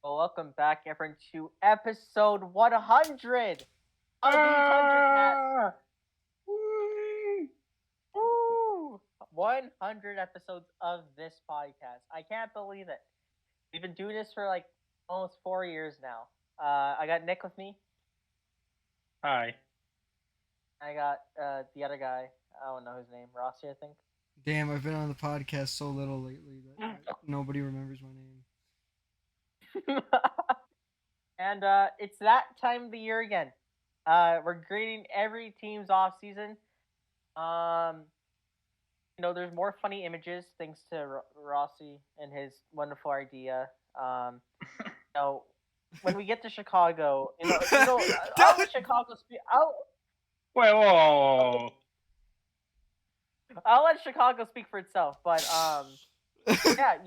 Well, welcome back, everyone, to episode 100 of the Tundra Ah! Whee! Woo! 100 episodes of this podcast. I can't believe it. We've been doing this for like almost 4 years now. I got Nick with me. Hi. I got the other guy. I don't know his name. Rossi, I think. Damn, I've been on the podcast so little lately that nobody remembers my name. And it's that time of the year again. We're grading every team's off season. There's more funny images thanks to Rossi and his wonderful idea. When we get to Chicago, I'll let Chicago speak. Wait, whoa. I'll let Chicago speak for itself. But yeah,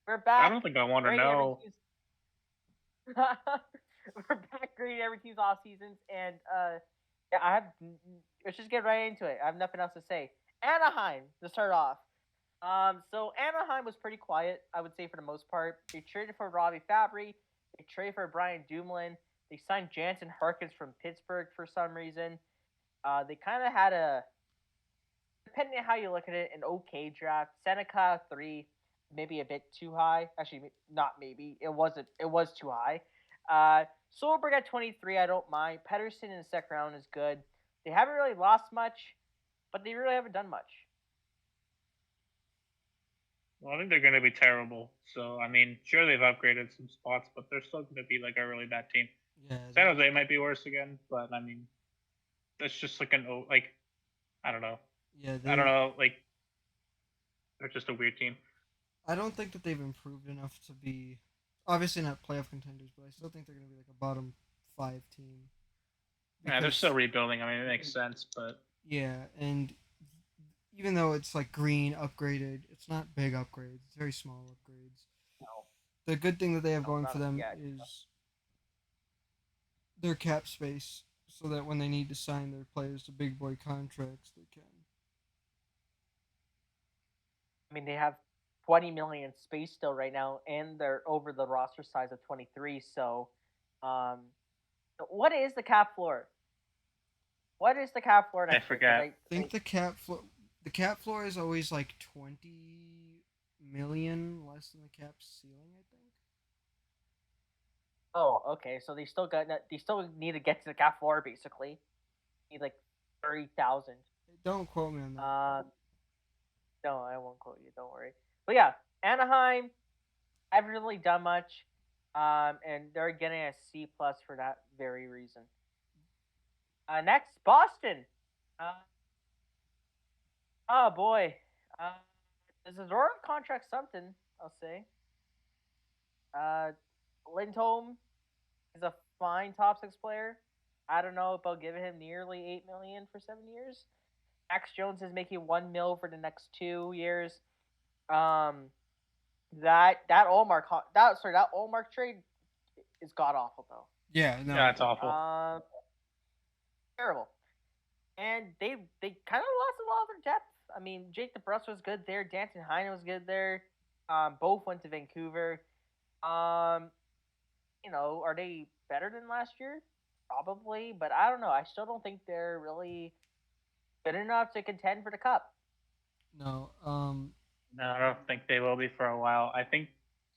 we're back. I don't think I want to know. We're back grading every team's off seasons, and yeah, let's just get right into it. I have nothing else to say. Anaheim to start off. So Anaheim was pretty quiet, I would say, for the most part. They traded for Robbie Fabry. They traded for Brian Dumoulin. They signed Jansen Harkins from Pittsburgh for some reason. They kind of had depending on how you look at it, an okay draft. Seneca 3, maybe a bit too high. Actually, not maybe. It wasn't. It was too high. Solberg at 23, I don't mind. Pedersen in the second round is good. They haven't really lost much, but they really haven't done much. Well, I think they're going to be terrible. So, I mean, sure, they've upgraded some spots, but they're still going to be like a really bad team. Yeah. San Jose might be worse again, but I mean, that's just like I don't know. Yeah. I don't know. Like, they're just a weird team. I don't think that they've improved enough to be, obviously not playoff contenders, but I still think they're going to be like a bottom 5 team. Yeah, they're still rebuilding. I mean, it makes sense, but yeah, and even though it's like green upgraded, it's not big upgrades. It's very small upgrades. No. The good thing that they have going for them is their cap space, so that when they need to sign their players to big boy contracts, they can. I mean, they have 20 million space still right now, and they're over the roster size of 23. So, what is the cap floor? What is the cap floor? I forget. I think the cap floor is always like 20 million less than the cap ceiling, I think. Oh, okay. So they still need to get to the cap floor basically. Need like 30,000. Don't quote me on that. No, I won't quote you. Don't worry. But yeah, Anaheim haven't really done much, and they're getting a C plus for that very reason. Next, Boston. Oh boy, is Zadorov contract something? I'll say. Lindholm is a fine top 6 player. I don't know about giving him nearly $8 million for 7 years. Max Jones is making $1 million for the next 2 years. That Olmark trade is god awful though. Yeah, no, yeah, it's awful. Terrible. And they kind of lost a lot of their depth. I mean, Jake DeBrusk was good there. Danton Heinen was good there. Both went to Vancouver. Are they better than last year? Probably, but I don't know. I still don't think they're really good enough to contend for the cup. No. No, I don't think they will be for a while. I think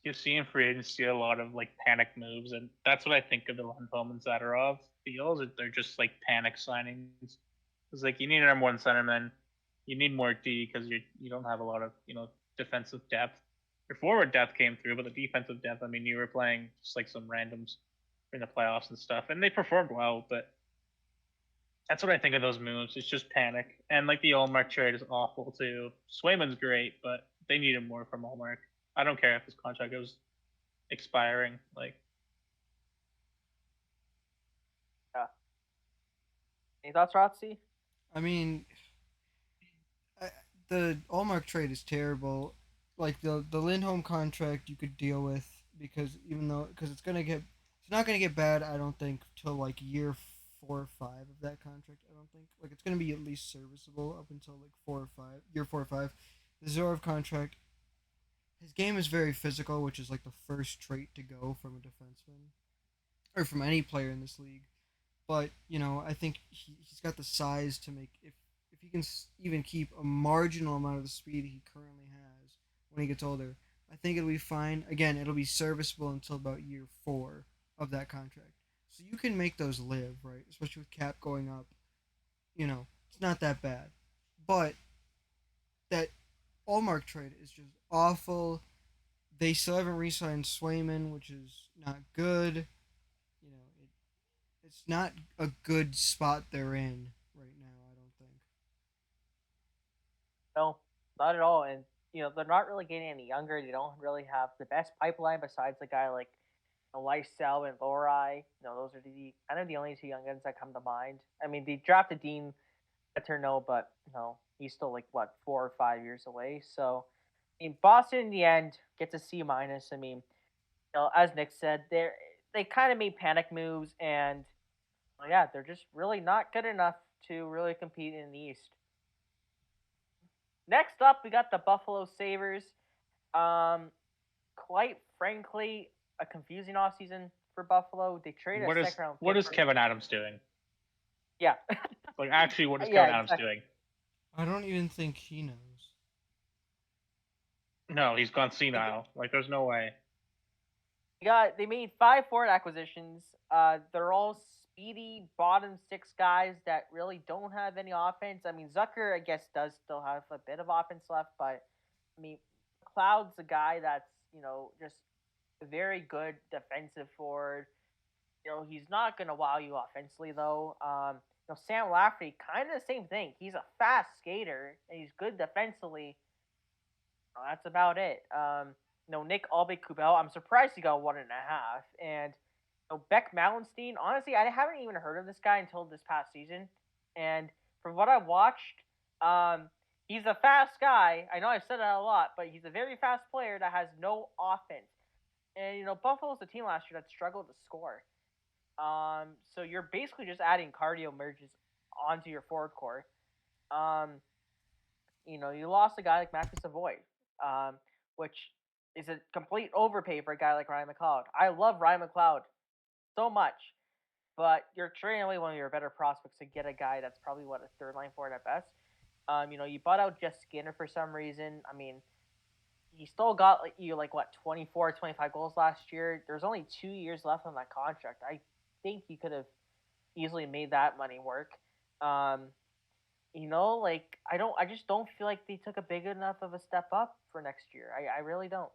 you see in free agency a lot of like panic moves, and that's what I think of the Lundholm and Zadorov deals. They're just like panic signings. It's like you need a number one centerman, you need more D because you don't have a lot of defensive depth. Your forward depth came through, but the defensive depth, I mean, you were playing just like some randoms in the playoffs and stuff, and they performed well, but that's what I think of those moves. It's just panic. And like the Olmark trade is awful too. Swayman's great, but they needed more from Olmark. I don't care if his contract was expiring. Like, yeah. Any thoughts, Rotzi? I mean, the Olmark trade is terrible. Like the Lindholm contract, you could deal with because it's not gonna get bad. I don't think till like year 4 or 5 of that contract. I don't think like it's gonna be at least serviceable up until like 4 or 5 year 4 or 5. The Zorov contract his game is very physical, which is like the first trait to go from a defenseman or from any player in this league. But I think he's got the size to make if he can even keep a marginal amount of the speed he currently has when he gets older. I think it'll be fine. Again, it'll be serviceable until about year 4 of that contract. So you can make those live, right? Especially with cap going up. It's not that bad. But that Allmark trade is just awful. They still haven't re-signed Swayman, which is not good. It's not a good spot they're in right now. I don't think. No, not at all. And they're not really getting any younger. They don't really have the best pipeline besides a guy like Lysell and Lorai. Those are the kind of the only two young guns that come to mind. I mean, they drafted Dean Paterno, but he's still like what 4 or 5 years away. So, I mean, Boston in the end gets a C minus. I mean, as Nick said, they kind of made panic moves, and yeah, they're just really not good enough to really compete in the East. Next up, we got the Buffalo Sabres. Quite frankly, a confusing offseason for Buffalo. They traded a second round pick. What is Kevin Adams doing? Yeah. Like, actually, what is Kevin Adams doing? I don't even think he knows. No, he's gone senile. Like, there's no way. They made 5 forward acquisitions. They're all speedy bottom 6 guys that really don't have any offense. I mean, Zucker, I guess, does still have a bit of offense left, but I mean, Cloud's a guy that's just a very good defensive forward. He's not gonna wow you offensively though. Sam Lafferty, kind of the same thing. He's a fast skater and he's good defensively. That's about it. Nick Albe-Kubel, I'm surprised he got 1.5. And Beck Mallenstein, honestly, I haven't even heard of this guy until this past season. And from what I've watched, he's a fast guy. I know I've said that a lot, but he's a very fast player that has no offense. And Buffalo's a team last year that struggled to score. So you're basically just adding cardio merges onto your forward core. You lost a guy like Matthew Savoy, which is a complete overpay for a guy like Ryan McLeod. I love Ryan McLeod so much, but you're trading away one of your better prospects to get a guy that's probably a third line forward at best. You bought out Jeff Skinner for some reason. I mean, he still got 24, 25 goals last year. There's only 2 years left on that contract. I think he could have easily made that money work. I just don't feel like they took a big enough of a step up for next year. I really don't.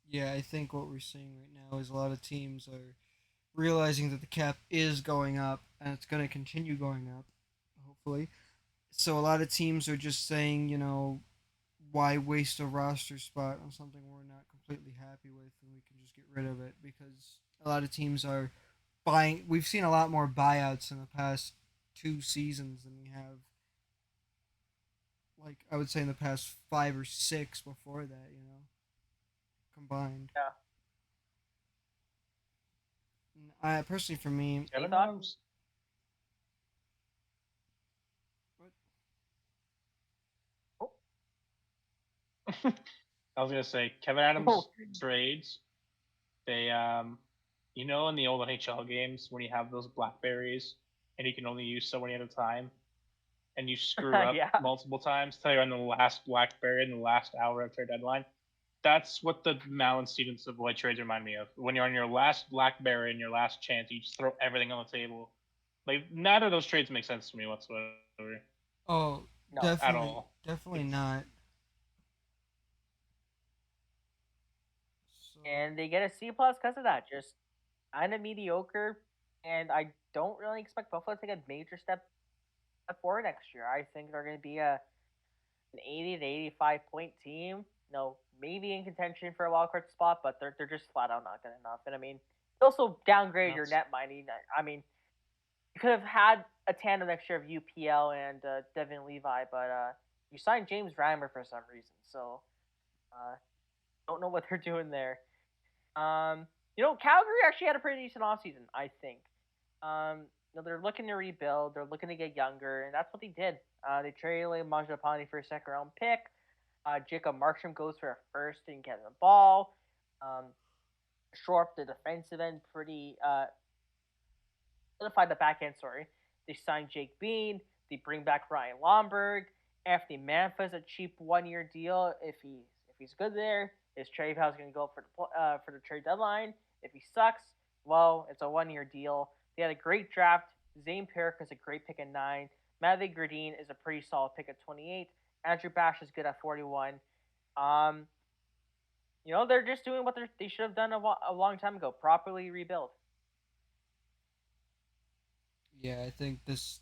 Yeah, I think what we're seeing right now is a lot of teams are realizing that the cap is going up and it's going to continue going up, hopefully. So a lot of teams are just saying, why waste a roster spot on something we're not completely happy with and we can just get rid of it, because a lot of teams are buying. We've seen a lot more buyouts in the past 2 seasons than we have, like, I would say in the past 5 or 6 before that, combined. Yeah. I personally, for me, Kevin Adams. Oh. I was gonna say Kevin Adams trades. They in the old NHL games when you have those blackberries and you can only use so many at a time, and you screw up Yeah. multiple times till you're on the last blackberry in the last hour of trade deadline. That's what the Mallenstein and Savoy trades remind me of. When you're on your last blackberry and your last chance, you just throw everything on the table. Like, neither of those trades make sense to me whatsoever. oh, No, definitely, at all. definitely not. So, And they get a C plus because of that. Just kind of mediocre, and I don't really expect Buffalo to take a major step forward next year. I think they're going to be an 80 to 85 point team. Maybe in contention for a wild card spot, but they're just flat out not good enough. And I mean, you also downgrade your net money. I mean, you could have had a tandem next year of UPL and Devin Levi, but you signed James Reimer for some reason. So don't know what they're doing there. Calgary actually had a pretty decent offseason, I think. They're looking to rebuild. They're looking to get younger, and that's what they did. They traded away Manjapani for a second round pick. Jacob Markstrom goes for a first and get the ball. Shore up the defensive end pretty solidify the back end. Sorry, they signed Jake Bean. They bring back Ryan Lomberg. Anthony Manfas a cheap 1 year deal. If he's good there, is Trey House going to go for the trade deadline? If he sucks, well, it's a 1 year deal. They had a great draft. Zane Perrick is a great pick at 9. Matthew Gradine is a pretty solid pick at 28. Andrew Bash is good at 41. Um, they're just doing what they should have done a long time ago. Properly rebuild. Yeah, I think this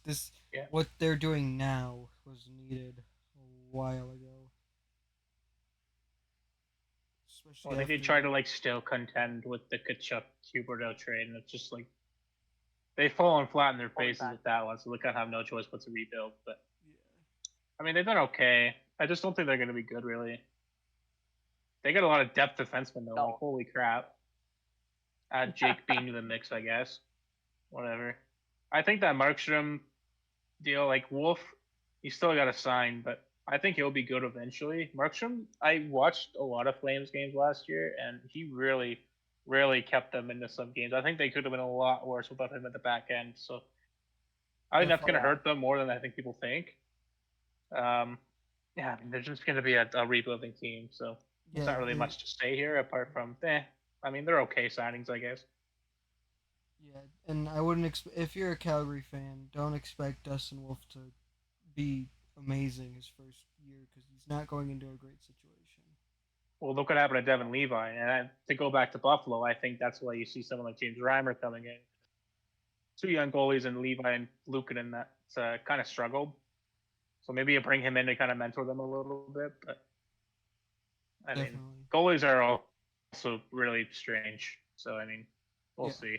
Yeah. what they're doing now was needed a while ago. Especially Well, I think they after try to like still contend with the Kachuk Huberdeau trade, and it's just like they've fallen flat in their faces with that one, so they kind of have no choice but to rebuild. But I mean, they've done okay. I just don't think they're going to be good, really. They got a lot of depth defensemen though. No. Like holy crap! Add Jake Bean to the mix, I guess. Whatever. I think that Markstrom deal, like Wolf, he still got to sign, but I think he'll be good eventually. Markstrom, I watched a lot of Flames games last year, and he really, really kept them into some games. I think they could have been a lot worse without him at the back end. So I think that's going to hurt them more than I think people think. Yeah, I mean, they're just going to be a rebuilding team, so there's not really much to say here apart from, I mean, they're okay signings, I guess. Yeah, and I wouldn't if you're a Calgary fan, don't expect Dustin Wolf to be amazing his first year because he's not going into a great situation. Well, look what happened to Devin Levi, and to go back to Buffalo, I think that's why you see someone like James Reimer coming in. 2 young goalies and Levi and Luukkonen that kind of struggled. So maybe you bring him in to kind of mentor them a little bit. But I mean, goalies are also really strange. So I mean, we'll see.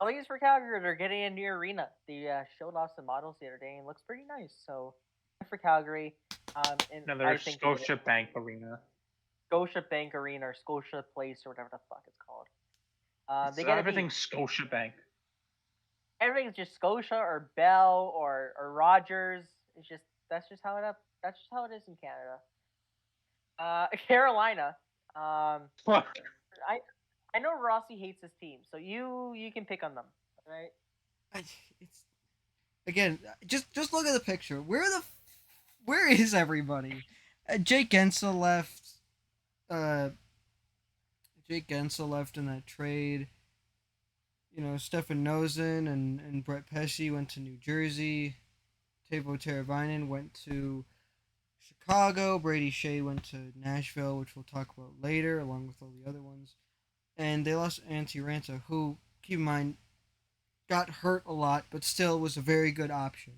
At least for Calgary, they're getting a new arena. They showed off some models the other day and it looks pretty nice. So for Calgary, and another Scotiabank Arena. Scotiabank Arena or Scotia Place or whatever the fuck it's called. They get everything's Scotiabank. Everything's just Scotia or Bell or Rogers. It's just that's just how it is in Canada. Carolina. I know Rossi hates his team, so you can pick on them, right? It's again, just look at the picture. Where is everybody? Jake Gensel left. Jake Gensel left in that trade. Stefan Nosen and Brett Pesce went to New Jersey. Teuvo Teravainen went to Chicago. Brady Shea went to Nashville, which we'll talk about later, along with all the other ones. And they lost Antti Raanta, who, keep in mind, got hurt a lot, but still was a very good option.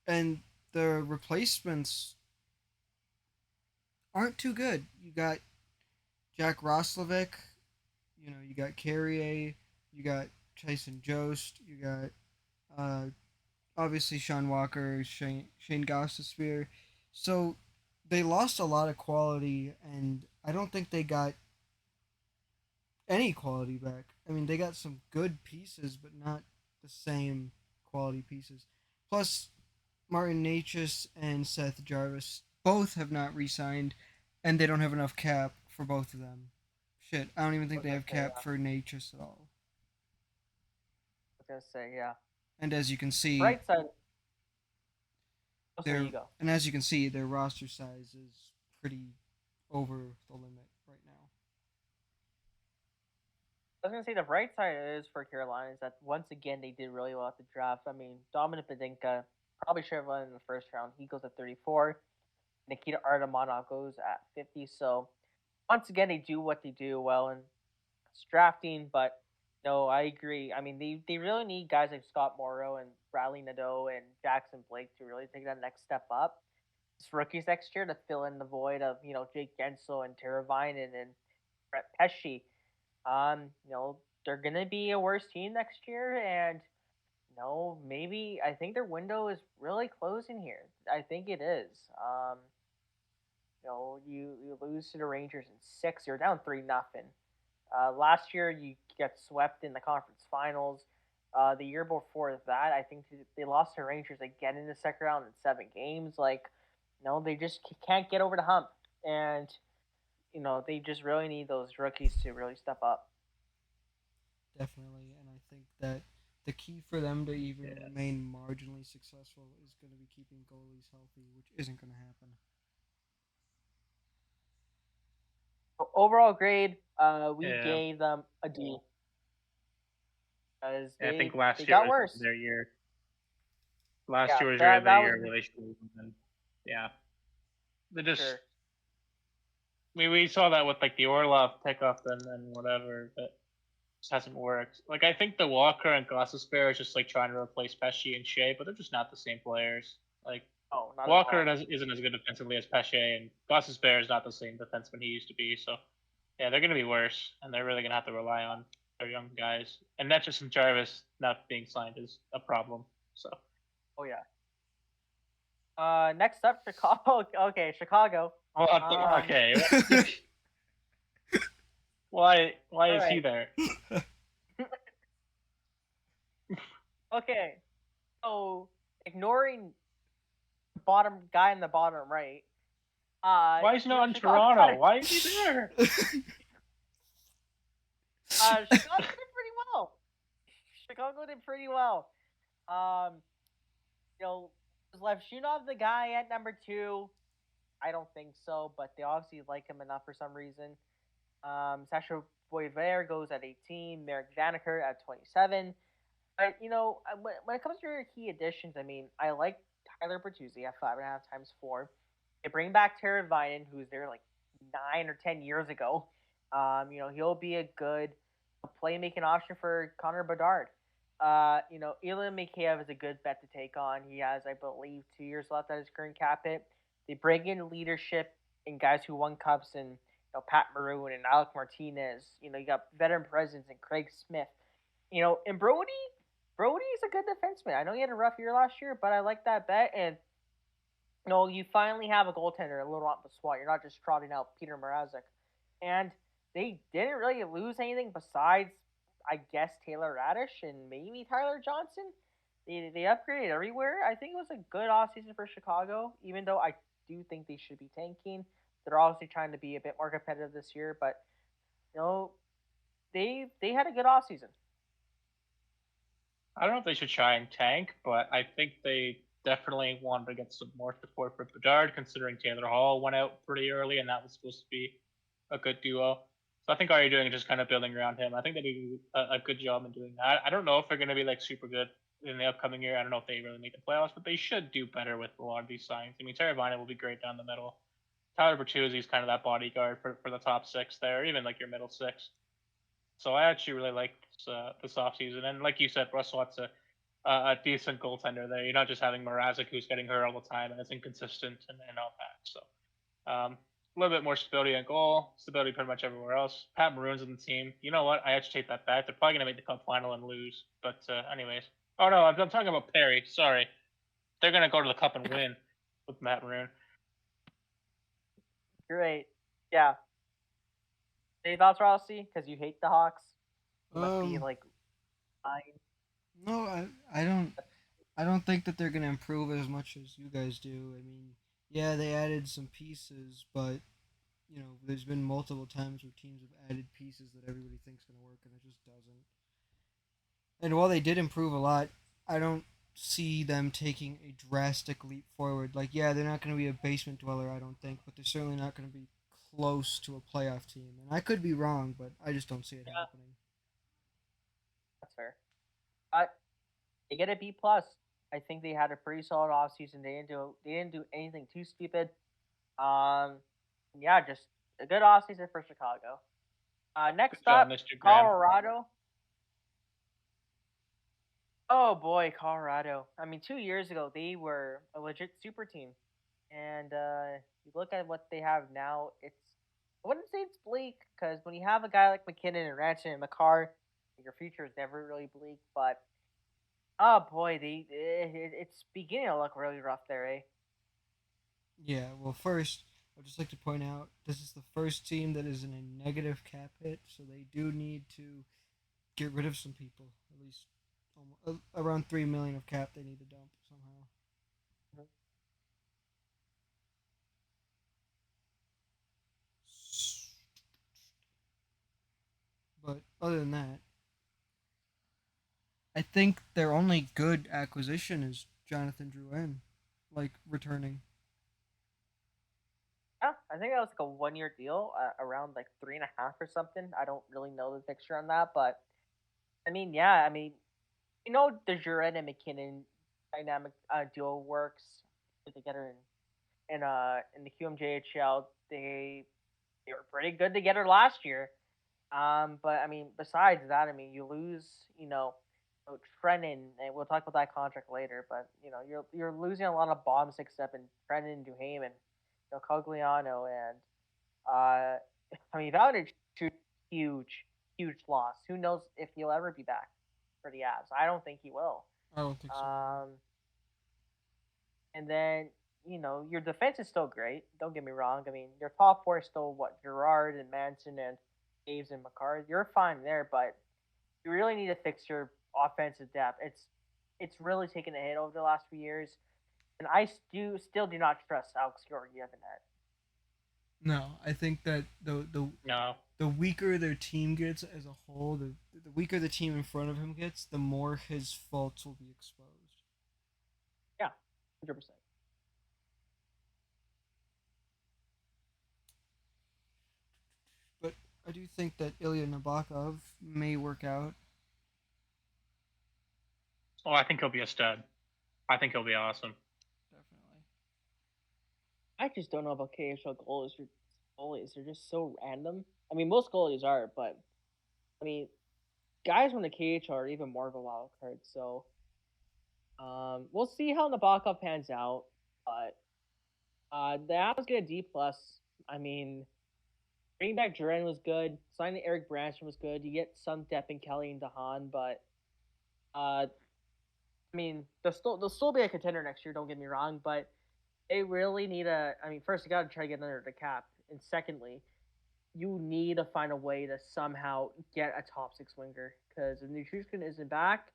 And the replacements aren't too good. You got Jack Roslovic, you got Carrier, you got Tyson Jost, you got obviously Sean Walker, Shane Gostisbehere. So they lost a lot of quality, and I don't think they got any quality back. I mean, they got some good pieces, but not the same quality pieces. Plus, Martin Necas and Seth Jarvis both have not re-signed, and they don't have enough cap for both of them. Shit, I don't even think they have cap for Necas at all. I was gonna say, yeah. And as you can see, right side. And as you can see, their roster size is pretty over the limit right now. I was gonna say the bright side is for Carolina is that once again they did really well at the draft. I mean, Dominic Badinka probably should have won in the first round. He goes at 34. Nikita Artamonov goes at 50. So once again they do what they do well in drafting. But no, I agree. I mean, they really need guys like Scott Morrow and Bradley Nadeau and Jackson Blake to really take that next step up. It's rookies next year to fill in the void of Jake Gensel and Teravainen and Brett Pesce. They're gonna be a worse team next year, and maybe I think their window is really closing here. I think it is. You lose to the Rangers in 6, you're down 3-0. Last year you get swept in the conference finals. The year before that, I think they lost to Rangers again in the second round in 7 games. Like, no, they just can't get over the hump, and they just really need those rookies to really step up. Definitely, and I think that the key for them to even Yeah. remain marginally successful is going to be keeping goalies healthy, which isn't going to happen. Overall grade, we Yeah. gave them a D because I think they last year got was worse. their year. Last Yeah, year was really their that was year, really should have. Yeah, they just sure. we saw that with like the Orlov pickup and whatever, but just hasn't worked. Like I think the Walker and Gostisbehere is just like trying to replace Pesce and Shea, but they're just not the same players. Like Oh, not at Walker all. isn't as good defensively as Pesce, and Gostisbehere is not the same defenseman he used to be. So yeah, they're gonna be worse, and they're really gonna have to rely on their young guys. And Netchus and Jarvis not being signed is a problem. So Oh yeah. Next up, Chicago. Okay, Chicago. okay. Why is he Alright. there? Okay, so ignoring the bottom guy in the bottom right. Why is he not in Chicago Toronto? Why is he there? Chicago did pretty well. Chicago did pretty well. Was Levshunov the guy at number 2? I don't think so, but they obviously like him enough for some reason. Sasha Boisvert goes at 18, Merrick Daneker at 27. But, when it comes to your key additions, I mean, I like Tyler Bertuzzi at 5.5 times 4. They bring back Tara Vinen, who's there like 9 or 10 years ago. He'll be a good playmaking option for Connor Bedard. Ilya Mikheyev is a good bet to take on. He has, I believe, 2 years left at his current cap hit. They bring in leadership and guys who won cups and Pat Maroon and Alec Martinez. You got veteran presence and Craig Smith. And Brody's a good defenseman. I know he had a rough year last year, but I like that bet. And you finally have a goaltender a little off the spot. You're not just trotting out Peter Mrazek. And they didn't really lose anything besides, I guess, Taylor Radish and maybe Tyler Johnson. They upgraded everywhere. I think it was a good offseason for Chicago, even though I do think they should be tanking. They're obviously trying to be a bit more competitive this year, but they had a good offseason. I don't know if they should try and tank, but I think they definitely wanted to get some more support for Bedard, considering Taylor Hall went out pretty early, and that was supposed to be a good duo. So I think all you're doing is just kind of building around him. I think they do a good job in doing that. I don't know if they're going to be like super good in the upcoming year. I don't know if they really make the playoffs, but they should do better with a lot of these signings. I mean, Terry Viner will be great down the middle. Tyler Bertuzzi is kind of that bodyguard for the top 6 there, even like your middle 6. So I actually really like this offseason. And like you said, Russ Watt's a decent goaltender there. You're not just having Mrazek, who's getting hurt all the time and is inconsistent and all that. So a little bit more stability on goal, stability pretty much everywhere else. Pat Maroon's on the team. You know what? I actually take that back. They're probably going to make the cup final and lose. But anyways. Oh, no, I'm talking about Perry. Sorry. They're going to go to the cup and win with Matt Maroon. Great. Yeah. Any thoughts, Rossi? Because you hate the Hawks? You must be like fine. No, I don't think that they're gonna improve as much as you guys do. I mean, yeah, they added some pieces, but there's been multiple times where teams have added pieces that everybody thinks gonna work, and it just doesn't. And while they did improve a lot, I don't see them taking a drastic leap forward. Like, yeah, they're not gonna be a basement dweller, I don't think, but they're certainly not gonna be close to a playoff team. And I could be wrong, but I just don't see it happening. That's fair. They get a B plus. I think they had a pretty solid offseason. They didn't do anything too stupid. Yeah, just a good offseason for Chicago. Next up, Colorado. Oh boy, Colorado. I mean, 2 years ago they were a legit super team, and you look at what they have now. I wouldn't say it's bleak because when you have a guy like McKinnon and Ranson and McCarr, your future is never really bleak. But oh boy, it's beginning to look really rough there, eh? Yeah. Well, first, I'd just like to point out this is the first team that is in a negative cap hit, so they do need to get rid of some people. At least around $3 million of cap they need to dump somehow. But other than that, I think their only good acquisition is Jonathan Drouin, like returning. Yeah, I think that was like a 1 year deal, around like 3.5 or something. I don't really know the picture on that, but I mean, yeah, I mean, the Jurette and McKinnon dynamic duo works together in the QMJHL. They were pretty good together last year. But I mean, besides that, I mean, you lose, Trennan, and we'll talk about that contract later. But you're losing a lot of bomb 6 step and Trennan, Duham, and Cogliano, and I mean, that would a huge, huge loss. Who knows if he'll ever be back for the Avs? I don't think he will. I don't think so. And then your defense is still great. Don't get me wrong. I mean, your top four is still Gerard and Manson and Taves and McCarr. You're fine there, but you really need to fix your offensive depth. It's really taken a hit over the last few years, and I still do not trust Alex Georgiev in that. No, I think that the weaker their team gets as a whole, the weaker the team in front of him gets, the more his faults will be exposed. Yeah, 100%. But I do think that Ilya Nabokov may work out. Oh, I think he'll be a stud. I think he'll be awesome. Definitely. I just don't know about KHL goalies. They're just so random. I mean, most goalies are, but I mean, guys from the KHL are even more of a wild card. So, we'll see how Nabokov pans out. But the Avs get a D plus. I mean, bringing back Duran was good. Signing Eric Branson was good. You get some depth in Kelly and Dahan, but I mean, they'll still be a contender next year. Don't get me wrong, but they really need first you got to try to get under the cap, and secondly, you need to find a way to somehow get a top 6 winger, because if Nichushkin isn't back,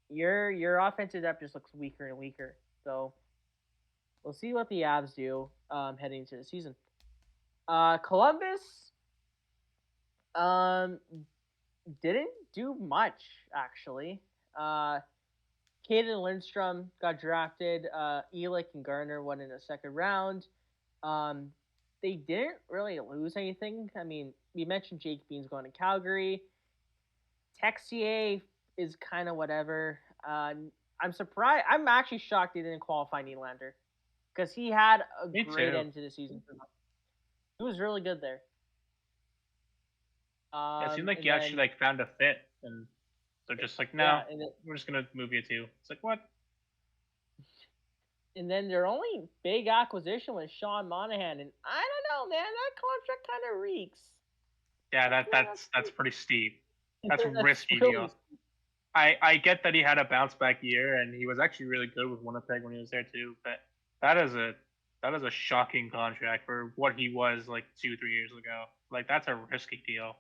your offensive depth just looks weaker and weaker. So we'll see what the Avs do heading into the season. Columbus didn't do much, actually. Caden Lindstrom got drafted. Elick and Garner went in the second round. They didn't really lose anything. I mean, we mentioned Jake Bean's going to Calgary. Texier is kind of whatever. I'm surprised. I'm actually shocked they didn't qualify Nylander, because he had a great end to the season. He was really good there. It seemed like he actually found a fit, and they're just like, no, we're just gonna move you too. It's like, what? And then their only big acquisition was Sean Monahan, and I don't know, man, that contract kind of reeks. Yeah, that's pretty steep. That's risky deal. I get that he had a bounce back year, and he was actually really good with Winnipeg when he was there too. But that is a shocking contract for what he was like 2-3 years ago. Like, that's a risky deal.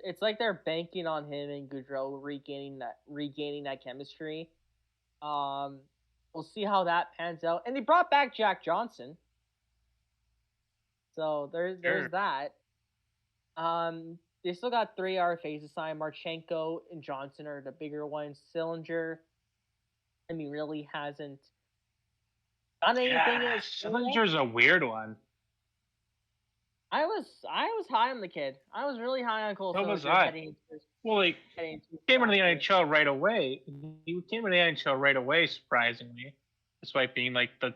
It's like they're banking on him and Goudreau regaining that chemistry. We'll see how that pans out. And they brought back Jack Johnson, so there's that. They still got 3 RFAs to sign. Marchenko and Johnson are the bigger ones. Sillinger, I mean, really hasn't done anything. Yeah, Sillinger's a weird one. I was high on the kid. I was really high on Cole Sillinger. So was I. Well, he came into the NHL right away. He came into the NHL right away, surprisingly, despite being like the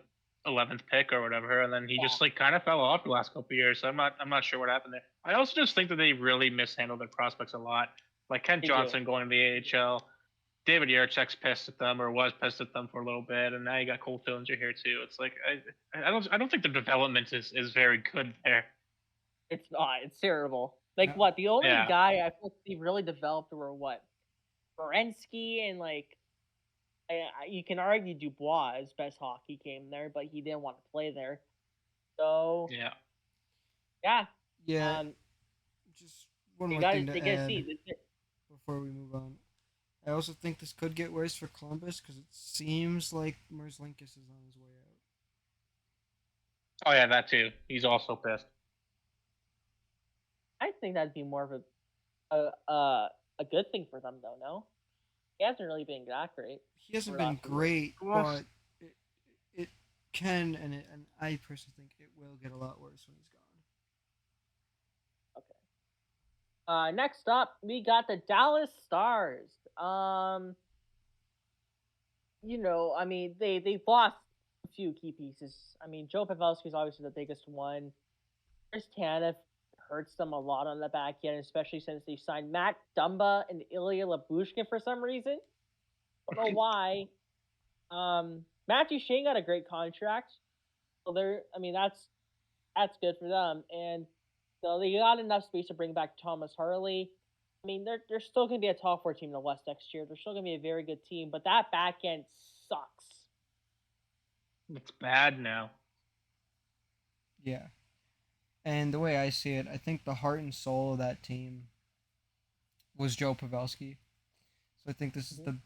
11th pick or whatever. And then he just like kind of fell off the last couple of years. So I'm not sure what happened there. I also just think that they really mishandled their prospects a lot. Like Kent Johnson going to the AHL. David Yarchek's pissed at them, or was pissed at them for a little bit, and now you got Cole Sillinger here too. It's like I don't think the development is very good there. It's not. It's terrible. Like, what? The only guy I feel he really developed were what? Berensky, and like, you can argue Dubois, his best hockey came there, but he didn't want to play there. So yeah. Just one more thing to add before we move on. I also think this could get worse for Columbus because it seems like Merzlikins is on his way out. Oh yeah, that too. He's also pissed. I think that'd be more of a good thing for them, though. No, he hasn't really been that great. He hasn't for been us. great, Well, but it can, and I personally think it will get a lot worse when he's gone. Okay. Next up, we got the Dallas Stars. I mean, they've lost a few key pieces. I mean, Joe Pavelski is obviously the biggest one. Chris Tanev hurts them a lot on the back end, especially since they signed Matt Dumba and Ilya Labushkin for some reason. Don't know why. Matthew Shane got a great contract. So that's good for them. And they got enough space to bring back Thomas Harley. I mean, they're still going to be a top 4 team in the West next year. They're still going to be a very good team, but that back end sucks. it's bad now. Yeah. And the way I see it, I think the heart and soul of that team was Joe Pavelski. So I think this is the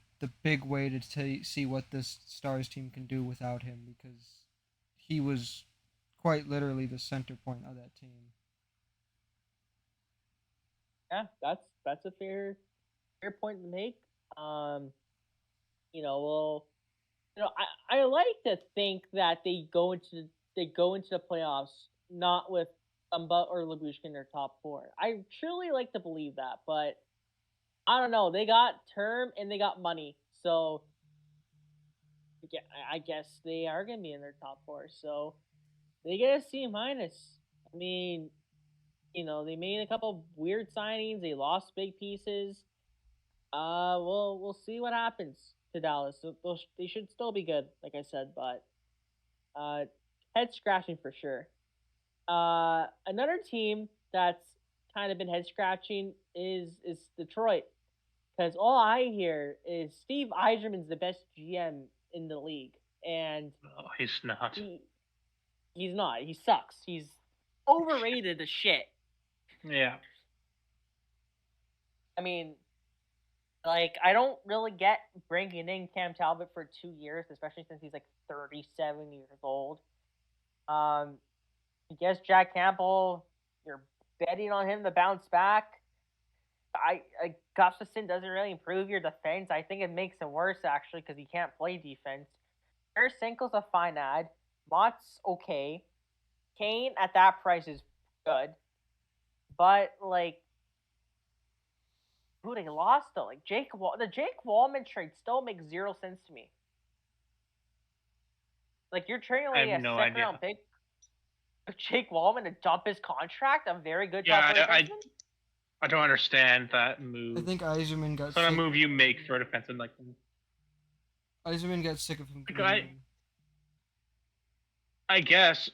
big way to see what this Stars team can do without him, because he was quite literally the center point of that team. Yeah, that's a fair point to make. I like to think that they go into the playoffs not with Dumba or Labushkin in their top 4. I truly like to believe that, but I don't know. They got term and they got money, so yeah, I guess they are gonna be in their top 4. So they get a C minus. I mean, they made a couple weird signings. They lost big pieces. We'll see what happens to Dallas. They should still be good, like I said, but head scratching for sure. Another team that's kind of been head scratching is Detroit, because all I hear is Steve Yzerman's the best GM in the league, and No, he's not. he's not. He sucks. He's overrated as shit. Yeah. I mean, I don't really get bringing in Cam Talbot for 2 years, especially since he's 37 years old. I guess Jack Campbell, you're betting on him to bounce back. Gustafsson doesn't really improve your defense. I think it makes it worse, actually, because he can't play defense. Tarasenko's a fine ad. Mott's okay. Kane at that price is good. But, who they lost, though? The Jake Wallman trade still makes 0 sense to me. You're trading away a second-round pick of Jake Wallman to dump his contract, a very good job. I don't understand that move. I think Yzerman got It's not a move you make for a defenseman like him. Yzerman got sick of him. I guess.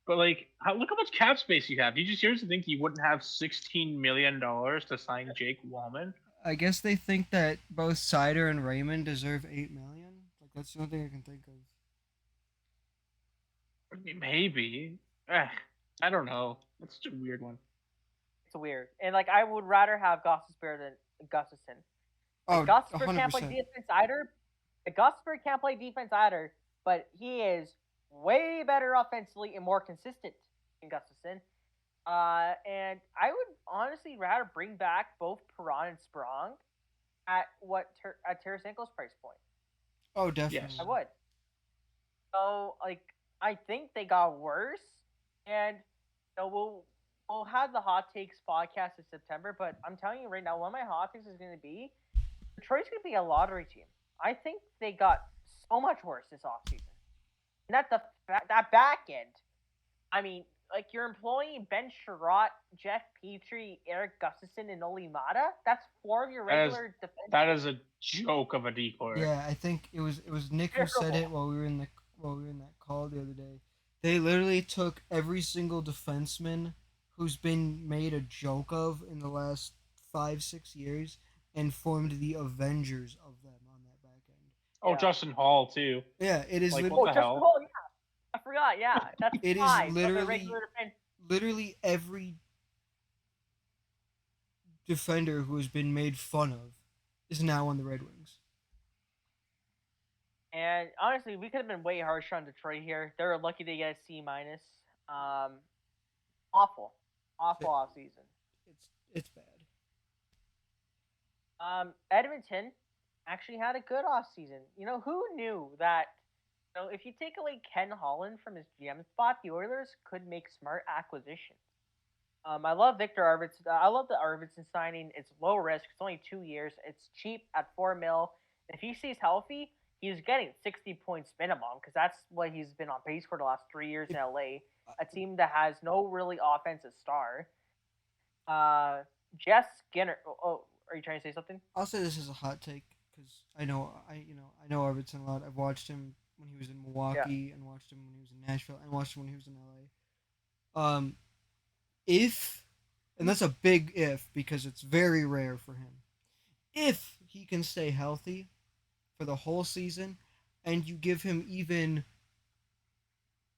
But look how much cap space you have. You just seriously think you wouldn't have $16 million to sign Jake Wallman? I guess they think that both Seider and Raymond deserve $8 million. That's the only thing I can think of. Maybe. I don't know. That's such a weird one. It's weird, and I would rather have Gostisbehere than Gustafsson. Gostisbehere can't play defense either. Gostisbehere can't play defense either, but he is way better offensively and more consistent than Gustafsson. And I would honestly rather bring back both Perron and Sprong at Tarasenko's price point. Oh, definitely. Yes. I would. So, I think they got worse, and we'll have the hot takes podcast in September. But I'm telling you right now, one of my hot takes is going to be Detroit's going to be a lottery team. I think they got so much worse this offseason. And that back end, I mean, you're employing Ben Sherratt, Jeff Petrie, Eric Gustafsson, and Oli Mata. That's 4 of your regular defense. That is a joke of a decor. Yeah, I think it was Nick who said it while we were in that call the other day. They literally took every single defenseman who's been made a joke of in the last 5-6 years and formed the Avengers of them on that back end. Oh, yeah. Justin Hall too. Yeah, it is. What the Justin hell? Hall, yeah. I forgot. Yeah, that's it five is literally every defender who has been made fun of is now on the Red Wings. And honestly, we could have been way harsher on Detroit here. They were lucky to get a C minus. Awful, awful off season. It's bad. Edmonton actually had a good off season. You know, who knew that? You know, if you take away Ken Holland from his GM spot, the Oilers could make smart acquisitions. I love Victor Arvidsson. I love the Arvidsson signing. It's low risk. It's only 2 years. It's cheap at $4 million. If he stays healthy, he's getting 60 points minimum because that's what he's been on pace for the last 3 years in LA. A team that has no really offensive star. Jess Skinner. Oh, are you trying to say something? I'll say this is a hot take because I know Arvidsson a lot. I've watched him when he was in Milwaukee and watched him when he was in Nashville and watched him when he was in LA. If, and that's a big if because it's very rare for him, if he can stay healthy for the whole season and you give him even,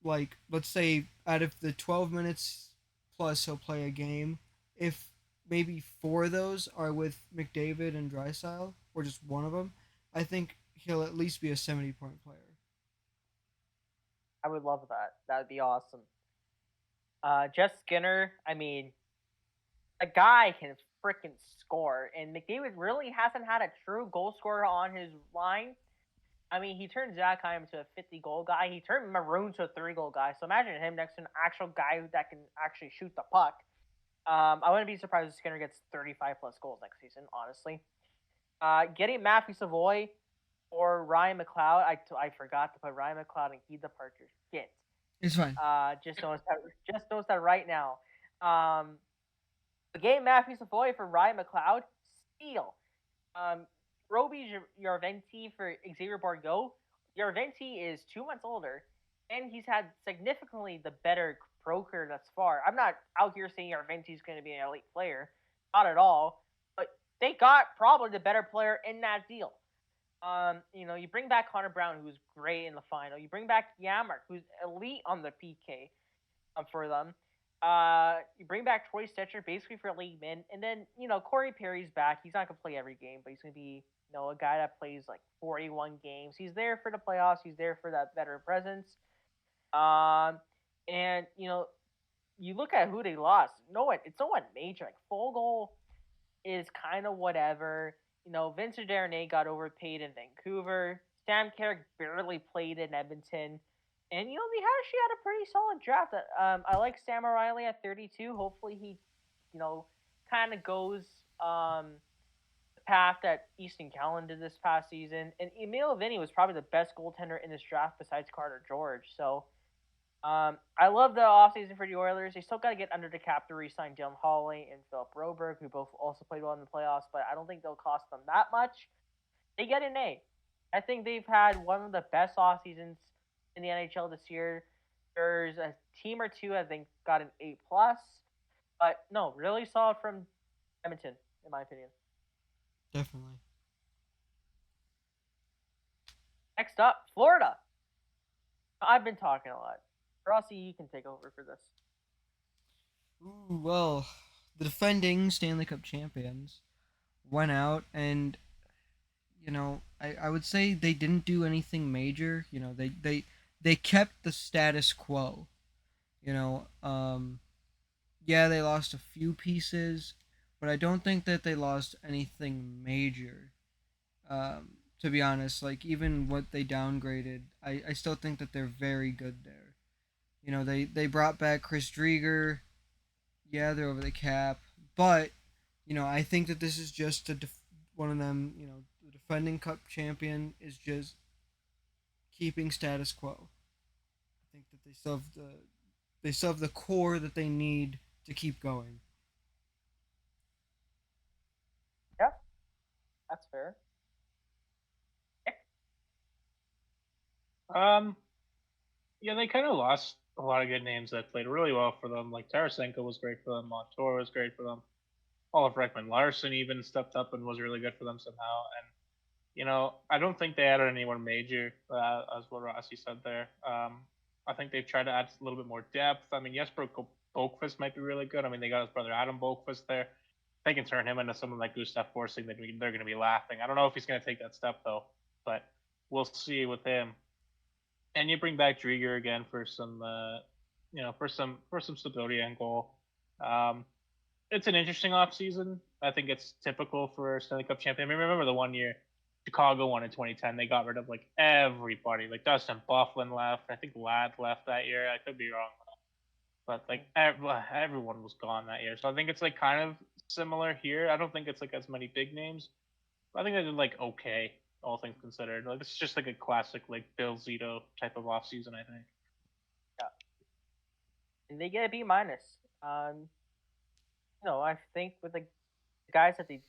like, let's say out of the 12 minutes plus he'll play a game, if maybe 4 of those are with McDavid and Draisaitl, or just one of them, I think he'll at least be a 70-point player. I would love that. That would be awesome. Jess Skinner, I mean, a guy can freaking score, and McDavid really hasn't had a true goal scorer on his line. I mean, he turned Zach Hyman into a 50-goal guy. He turned Maroon to a 3-goal guy. So imagine him next to an actual guy that can actually shoot the puck. I wouldn't be surprised if Skinner gets 35-plus goals next season, honestly. Getting Matthew Savoy or Ryan McLeod, I forgot to put Ryan McLeod and Keith Parker. Shit. It's fine. Just noticed that right now. Getting Matthew Savoy for Ryan McLeod, steal. Roby Yarventi for Xavier Bourgault. Yarventi is 2 months older, and he's had significantly the better pro career thus far. I'm not out here saying Yarventi's going to be an elite player. Not at all. But they got probably the better player in that deal. You know, you bring back Connor Brown, who's great in the final. You bring back Yammer, who's elite on the PK for them. You bring back Troy Stetcher basically for a league min, and then you know Corey Perry's back. He's not gonna play every game, but he's gonna be a guy that plays like 41 games. He's there for the playoffs. He's there for that veteran presence. And you know, you look at who they lost. It's no one major. Like Fogle is kind of whatever. You know, Vincent Darnay got overpaid in Vancouver. Sam Carrick barely played in Edmonton. And, you know, they actually had a pretty solid draft. I like Sam O'Reilly at 32. Hopefully he, you know, kind of goes the path that Easton Callan did this past season. And Emil Vinny was probably the best goaltender in this draft besides Carter George. So I love the offseason for the Oilers. They still got to get under the cap to re-sign Dylan Hawley and Philip Broberg, who both also played well in the playoffs, but I don't think they'll cost them that much. They get an A. I think they've had one of the best off seasons in the NHL this year. There's a team or two I think got an A+, but no, really solid from Edmonton, in my opinion. Definitely. Next up, Florida. I've been talking a lot. Rossi, you can take over for this. Ooh, well, the defending Stanley Cup champions went out and, you know, I would say they didn't do anything major. You know, they kept the status quo. You know, yeah, they lost a few pieces, but I don't think that they lost anything major. To be honest, like even what they downgraded, I still think that they're very good there. You know, they brought back Chris Drieger. Yeah, they're over the cap, but you know, I think that this is just one of them. You know, the defending Cup champion is just keeping status quo. I think that they still have the core that they need to keep going. Yeah, that's fair. Yeah, they kind of lost a lot of good names that played really well for them. Like Tarasenko was great for them. Montour was great for them. Olaf Ekman Larson even stepped up and was really good for them somehow. And you know, I don't think they added anyone major, as what Rossi said there. I think they've tried to add a little bit more depth. I mean, Jesper Boqvist might be really good. I mean, they got his brother Adam Boqvist there. they can turn him into someone like Gustav Forsling, then they're going to be laughing. I don't know if he's going to take that step though, but we'll see with him. And you bring back Drieger again for some, for some stability and goal. Um, it's an interesting offseason. I think it's typical for a Stanley Cup champion. I mean, remember the one year Chicago won in 2010? They got rid of like everybody. Like Dustin Bufflin left. I think Ladd left that year. I could be wrong, but like everyone was gone that year. So I think it's like kind of similar here. I don't think it's like as many big names. But I think they did like okay, all things considered. Like it's just like a classic like Bill Zito type of offseason, I think. Yeah. And they get a B minus. I think with the guys that they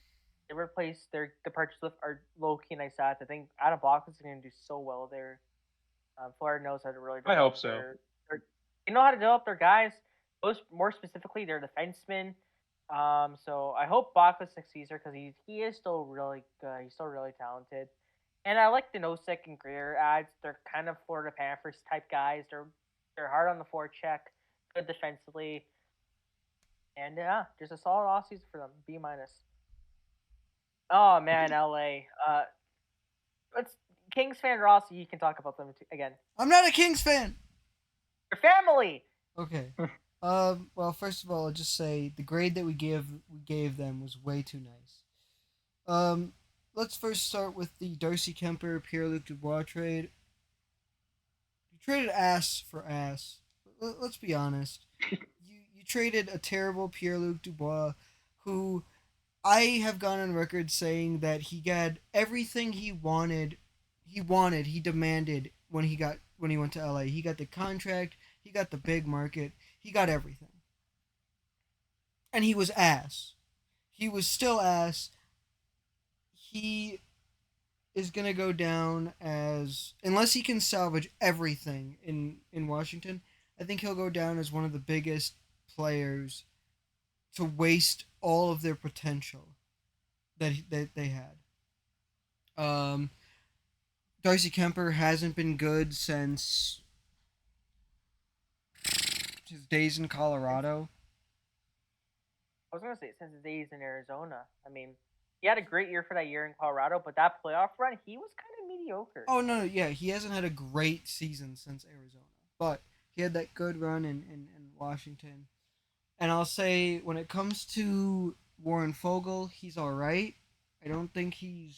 replaced the purchase with are low key nice ads. I think Adam Bach is going to do so well there. Florida knows how to really I develop hope so. they know how to develop their guys. Most more specifically, their defensemen. So I hope Bach succeeds there because he is still really good. He's still really talented. And I like the Nosek and Greer ads. They're kind of Florida Panthers type guys. They're hard on the forecheck, good defensively, and yeah, just a solid offseason for them. B minus. Oh man, LA. Let's Kings fan Rossi. You can talk about them again. I'm not a Kings fan. Your family. Okay. Well, first of all, I'll just say the grade that we gave them was way too nice. Let's first start with the Darcy Kemper Pierre-Luc Dubois trade. You traded ass for ass. Let's be honest. You traded a terrible Pierre-Luc Dubois, who I have gone on record saying that he got everything he wanted. He demanded when he went to LA. He got the contract. He got the big market. He got everything. And he was ass. He was still ass. He is going to go down as, unless he can salvage everything in Washington, I think he'll go down as one of the biggest players to waste all of their potential that they had. Darcy Kemper hasn't been good since his days in Colorado. I was gonna say since his days in Arizona. I mean, he had a great year for that year in Colorado, but that playoff run, he was kind of mediocre. Oh no, yeah, he hasn't had a great season since Arizona, but he had that good run in Washington. And I'll say when it comes to Warren Fogle, he's all right. I don't think he's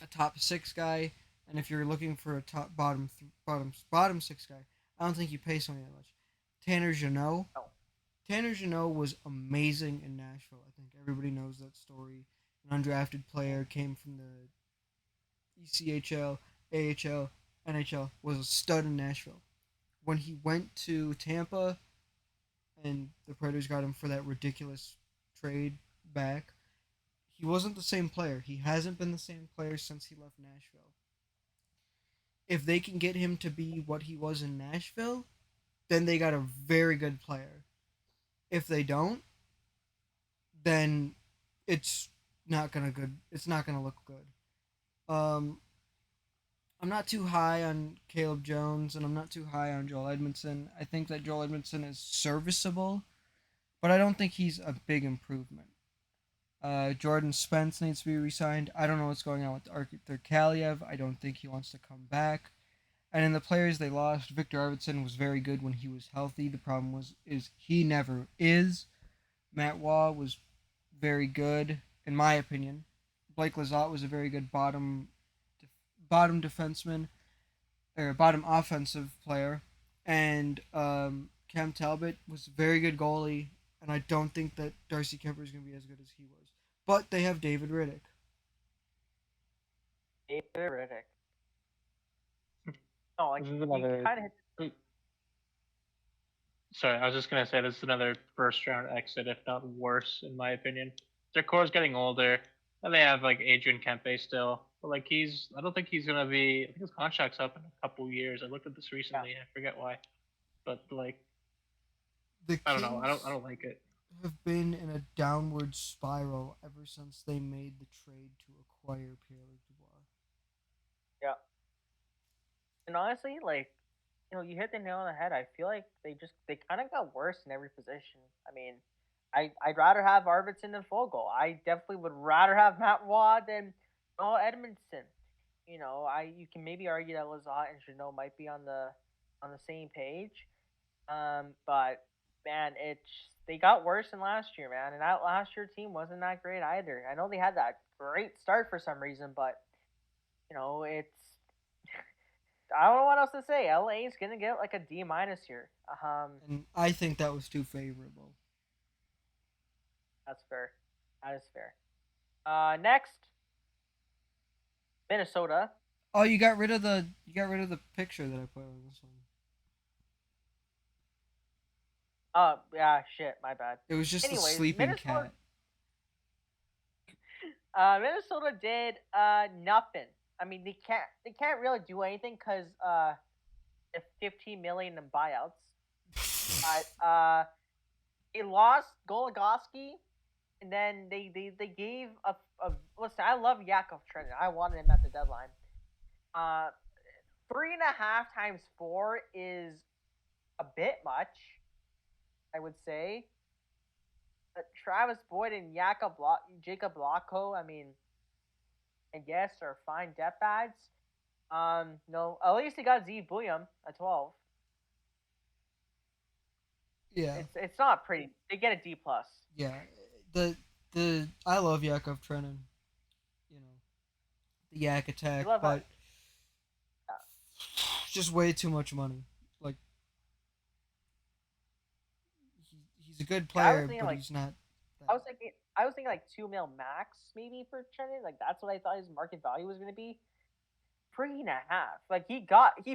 a top 6 guy, and if you're looking for a top bottom 6 guy, I don't think you pay something that much. Tanner Jeannot. No. Tanner Jeannot was amazing in Nashville. I think everybody knows that story. An undrafted player came from the ECHL, AHL, NHL, was a stud in Nashville. When he went to Tampa and the Predators got him for that ridiculous trade back, he wasn't the same player. He hasn't been the same player since he left Nashville. If they can get him to be what he was in Nashville, then they got a very good player. If they don't, then it's not gonna look good. I'm not too high on Caleb Jones, and I'm not too high on Joel Edmondson. I think that Joel Edmondson is serviceable, but I don't think he's a big improvement. Jordan Spence needs to be re-signed. I don't know what's going on with Arthur Kaliev. I don't think he wants to come back. And in the players they lost, Victor Arvidsson was very good when he was healthy. The problem is he never is. Matt Waugh was very good, in my opinion. Blake Lizotte was a very good bottom defenseman, or bottom offensive player. And Cam Talbot was a very good goalie, and I don't think that Darcy Kemper is going to be as good as he was. But they have David Riddick. David Riddick. No, like he kind of hit. Sorry, I was just gonna say this is another first round exit, if not worse, in my opinion. Their core's getting older, and they have like Adrian Kempe still, but like I don't think he's gonna be. I think his contract's up in a couple years. I looked at this recently. Yeah. I forget why, but like, I don't know. I don't like it. Have been in a downward spiral ever since they made the trade to acquire Pierre-Luc Dubois. Yeah. And honestly, like, you hit the nail on the head. I feel like they kind of got worse in every position. I mean, I'd rather have Arvidsson than Fogle. I definitely would rather have Matt Waugh than Edmondson. You can maybe argue that Lazat and Jeannot might be on the same page. But man, they got worse than last year, man, and that last year team wasn't that great either. I know they had that great start for some reason, but it's I don't know what else to say. LA is gonna get like a D minus here. And I think that was too favorable. That's fair. That is fair. Next, Minnesota. Oh, you got rid of the picture that I put on this one. Oh yeah, shit, my bad. It was just Anyways, the sleeping cat. Minnesota did nothing. I mean, they can't really do anything because the $15 million in buyouts. But they lost Goligoski, and then they gave a listen. I love Yakov Trenin. I wanted him at the deadline. 3.5 times 4 is a bit much, I would say. Travis Boyd and Jacob Lacko, I mean, I guess are fine depth adds. No, at least they got Z Bouillon at 12. Yeah, it's not pretty. They get a D plus. Yeah, I love Yakov Trenin. The Yak attack, but just way too much money. Like he's a good player, but he's not. I was thinking like $2 million max maybe for Trenin. Like that's what I thought his market value was going to be. 3.5. Like he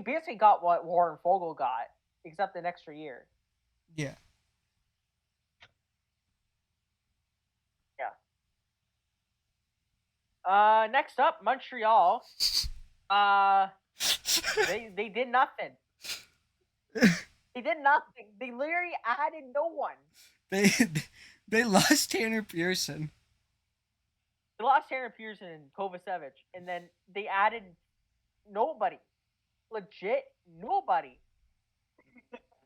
basically got what Warren Fogle got, except an extra year. Yeah. Yeah. Next up, Montreal. They did nothing. They did nothing. They literally added no one. They lost Tanner Pearson. They lost Tanner Pearson and Kovacevic, and then they added nobody. Legit nobody.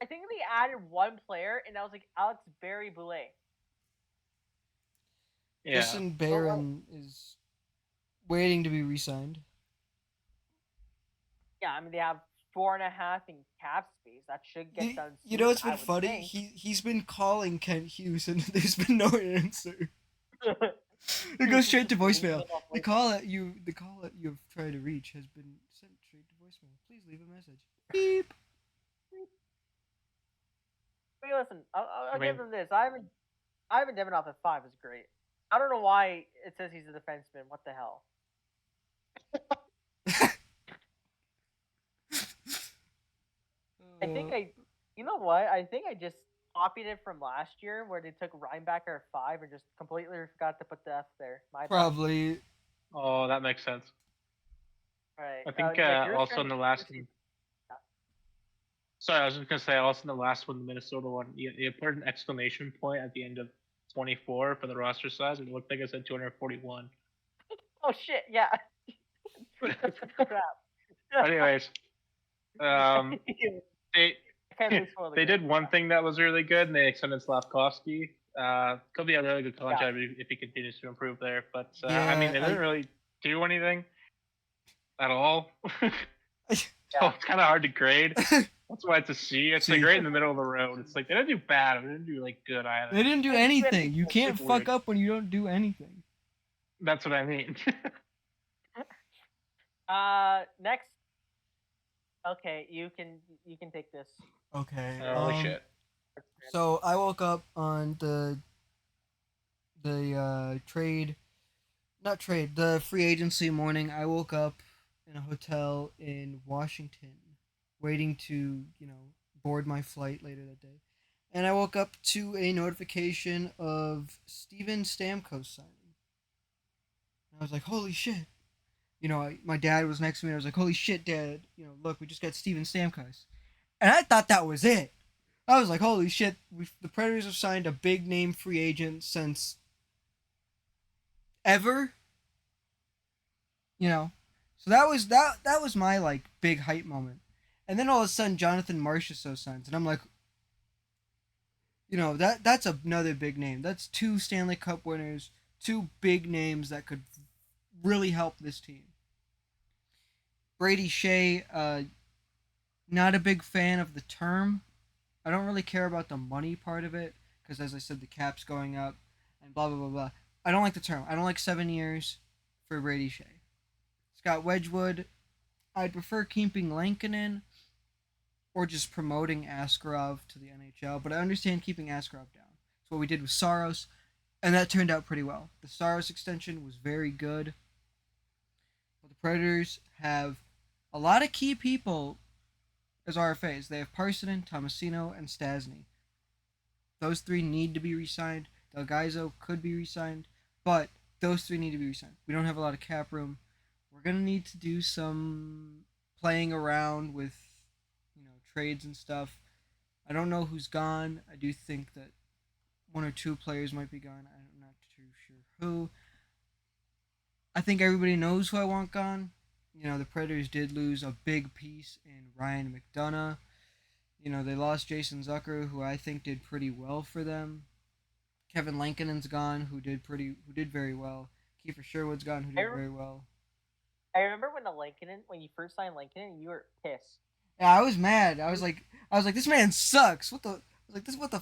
I think they added one player, and that was like Alex Barry-Boulet. Yeah. Justin Barron is waiting to be re-signed. Yeah, I mean they have 4.5 in cap space. That should get done soon. You know what's been funny? He's been calling Kent Hughes, and there's been no answer. It goes straight to voicemail. The call that you've tried to reach has been sent straight to voicemail. Please leave a message. Beep. Hey, listen, I'll give them this. Ivan Demidov at 5 is great. I don't know why it says he's a defenseman. What the hell? You know what? I think I just copied it from last year where they took Reinbacher at 5 and just completely forgot to put the F there. Probably. Oh, that makes sense. Right. I think also in the last one. Sorry, I was just gonna say also in the last one, the Minnesota one, you put an exclamation point at the end of 24 for the roster size, and it looked like it said 241. Oh shit! Yeah. Crap. Anyways, they did one thing that was really good, and they extended Slavkovsky. Could be a really good contract if he continues to improve there. But I mean, they didn't really do anything at all. So it's kind of hard to grade. That's why it's a C. It's like right in the middle of the road. It's like they didn't do bad. They didn't do like good either. They didn't do anything. You can't fuck up when you don't do anything. That's what I mean. Next. Okay, you can take this. Okay. Holy shit. So I woke up on the free agency morning. I woke up in a hotel in Washington, waiting to, board my flight later that day. And I woke up to a notification of Steven Stamkos signing. And I was like, holy shit. My dad was next to me. And I was like, holy shit, Dad. Look, we just got Steven Stamkos. And I thought that was it. I was like, holy shit. The Predators have signed a big name free agent since ever. So that was my big hype moment. And then all of a sudden Jonathan Marchessault signs, and I'm like, that's another big name. That's 2 Stanley Cup winners, 2 big names that could really help this team. Brady Shea, not a big fan of the term. I don't really care about the money part of it because, as I said, the cap's going up and blah blah blah blah. I don't like the term. I don't like 7 years for Brady Shea. Scott Wedgwood, I'd prefer keeping Lankinen or just promoting Askarov to the NHL, but I understand keeping Askarov down. It's what we did with Saros, and that turned out pretty well. The Saros extension was very good. But the Predators have a lot of key people as RFAs. They have Parsonen, Tomasino, and Stasny. Those 3 need to be re-signed. Delgaizo could be re-signed, but those 3 need to be re-signed. We don't have a lot of cap room. We're going to need to do some playing around with trades and stuff. I don't know who's gone. I do think that 1 or 2 players might be gone. I'm not too sure who. I think everybody knows who I want gone. The Predators did lose a big piece in Ryan McDonough. They lost Jason Zucker, who I think did pretty well for them. Kevin Lankinen's gone, who did very well. Kiefer Sherwood's gone, who did very well. I remember when you first signed Lankinen, you were pissed. Yeah, I was mad. I was like, this man sucks. What the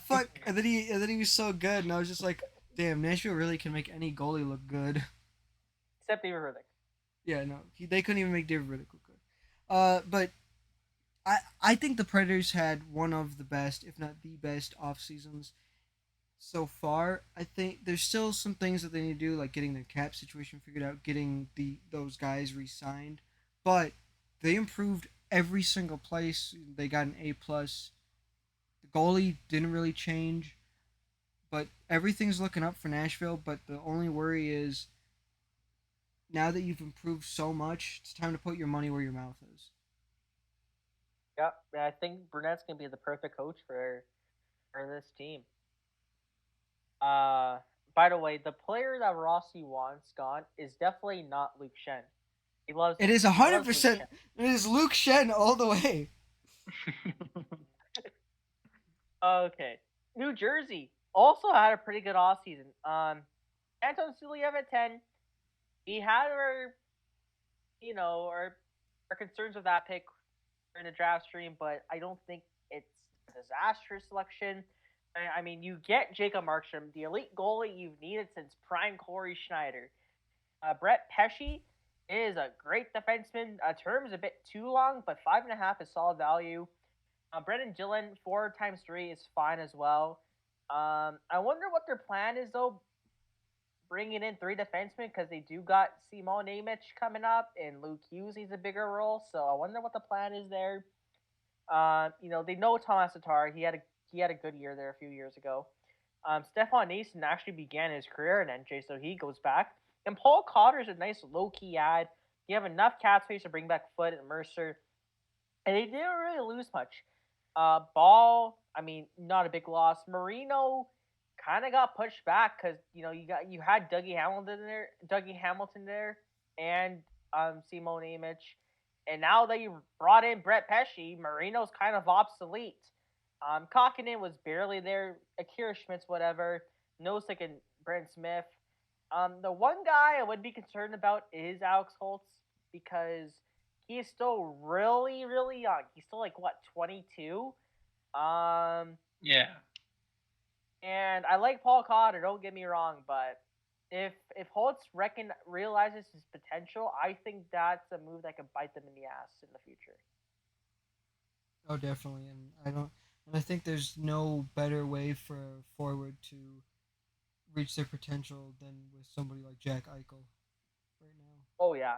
fuck? And then he was so good, and I was just like, damn, Nashville really can make any goalie look good. Except David Riddick. Yeah, no, they couldn't even make David Riddick look good. But I think the Predators had one of the best, if not the best, off seasons so far. I think there's still some things that they need to do, like getting their cap situation figured out, getting those guys re-signed, but they improved every single place. They got an A+. The goalie didn't really change, but everything's looking up for Nashville. But the only worry is, now that you've improved so much, it's time to put your money where your mouth is. Yeah, I think Burnett's gonna be the perfect coach for this team. By the way, the player that Rossi wants gone is definitely not Luke Shen. He loves. It is 100%. It is Luke Shen all the way. Okay, New Jersey also had a pretty good offseason. Anton Suliev at 10. We had our concerns with that pick in the draft stream, but I don't think it's a disastrous selection. I mean, you get Jacob Markstrom, the elite goalie you've needed since prime Corey Schneider. Brett Pesce is a great defenseman. Term's a bit too long, but 5.5 is solid value. Brendan Dillon, 4 times 3 is fine as well. I wonder what their plan is, though, bringing in 3 defensemen, because they do got Simon Nemec coming up, and Luke Hughes needs a bigger role, so I wonder what the plan is there. They know Thomas Tatar. He had a good year there a few years ago. Stefan Nason actually began his career in NJ, so he goes back. And Paul Cotter's a nice low-key ad. You have enough cap space to bring back Foote and Mercer. And they didn't really lose much. Ball, I mean, not a big loss. Marino kind of got pushed back because you had Dougie Hamilton there, and Simon Nemec, and now that you brought in Brett Pesce, Marino's kind of obsolete. Kokkonen was barely there. Akira Schmidt's whatever. Nosek and Brent Smith. The one guy I would be concerned about is Alex Holtz, because he is still really, really young. He's still 22. Yeah. And I like Paul Cotter, don't get me wrong, but if Holtz realizes his potential, I think that's a move that could bite them in the ass in the future. Oh, definitely, and I think there's no better way for a forward to reach their potential than with somebody like Jack Eichel right now. Oh yeah,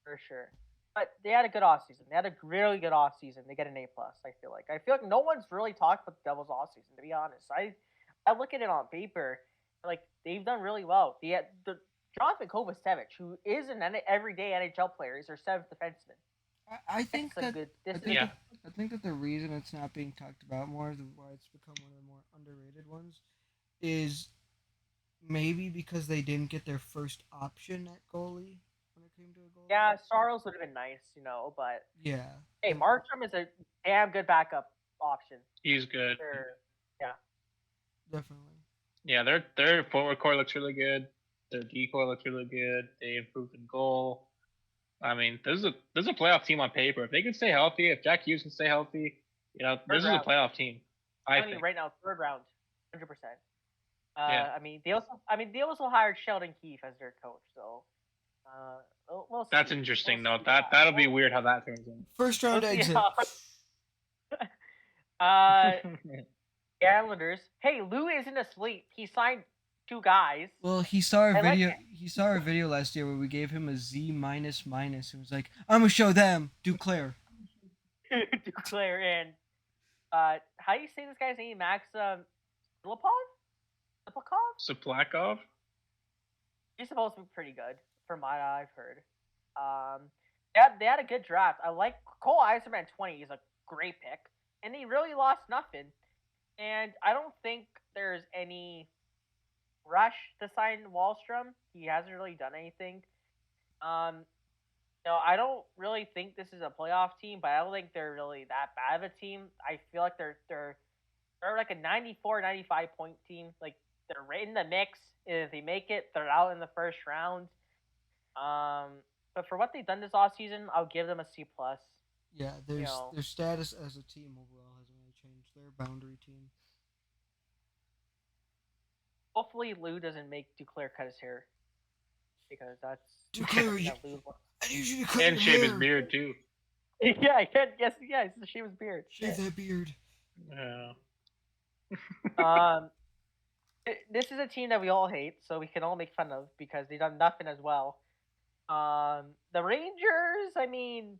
for sure. But they had a good offseason. They had a really good offseason. They get an A+, I feel like. I feel like no one's really talked about the Devils offseason, to be honest. I look at it on paper, they've done really well. The Jonathan Kovacevic, who is an everyday NHL player, is their 7th defenseman. I think that the reason it's not being talked about more, why it's become one of the more underrated ones, is maybe because they didn't get their first option at goalie when it came to a goalie. Yeah, Saros would have been nice, but yeah. Hey, Markstrom is a damn good backup option. He's good. Sure. Definitely. Yeah, their forward core looks really good. Their D core looks really good. They improved in goal. I mean, this is a playoff team on paper. If they can stay healthy, if Jack Hughes can stay healthy, Third this is a round. playoff team. I Telling you think. right now, third round, 100%. Yeah. They also hired Sheldon Keefe as their coach, so we'll see. That's interesting, We'll though. see. That'll be weird how that turns in. First round We'll see exit. how. The Islanders. Hey, Lou isn't asleep. He signed 2 guys. Well, he saw our I like video. it. He saw our video last year where we gave him a Z minus minus. It was like, I'm gonna show them Duclair. Duclair and how do you say this guy's name? Max Filipov? Saplakov? He's supposed to be pretty good, from what I've heard. They had a good draft. I like Cole Eiserman at 20. He's a great pick, and he really lost nothing. And I don't think there's any rush to sign Wallstrom. He hasn't really done anything. I don't really think this is a playoff team, but I don't think they're really that bad of a team. I feel like they're like a 94, 95 point team. Like they're right in the mix. If they make it, they're out in the first round. But for what they've done this offseason, I'll give them a C plus. Yeah, their status as a team overall hasn't really changed. They're a boundary team. Hopefully, Lou doesn't make Duclair cut his hair, because that's Duclair. I need you to cut and your shave hair. his beard too. Yeah, I can. Yes, yeah, it's to shave his beard. Shave that beard. Yeah. This is a team that we all hate, so we can all make fun of because they've done nothing as well. The Rangers, I mean,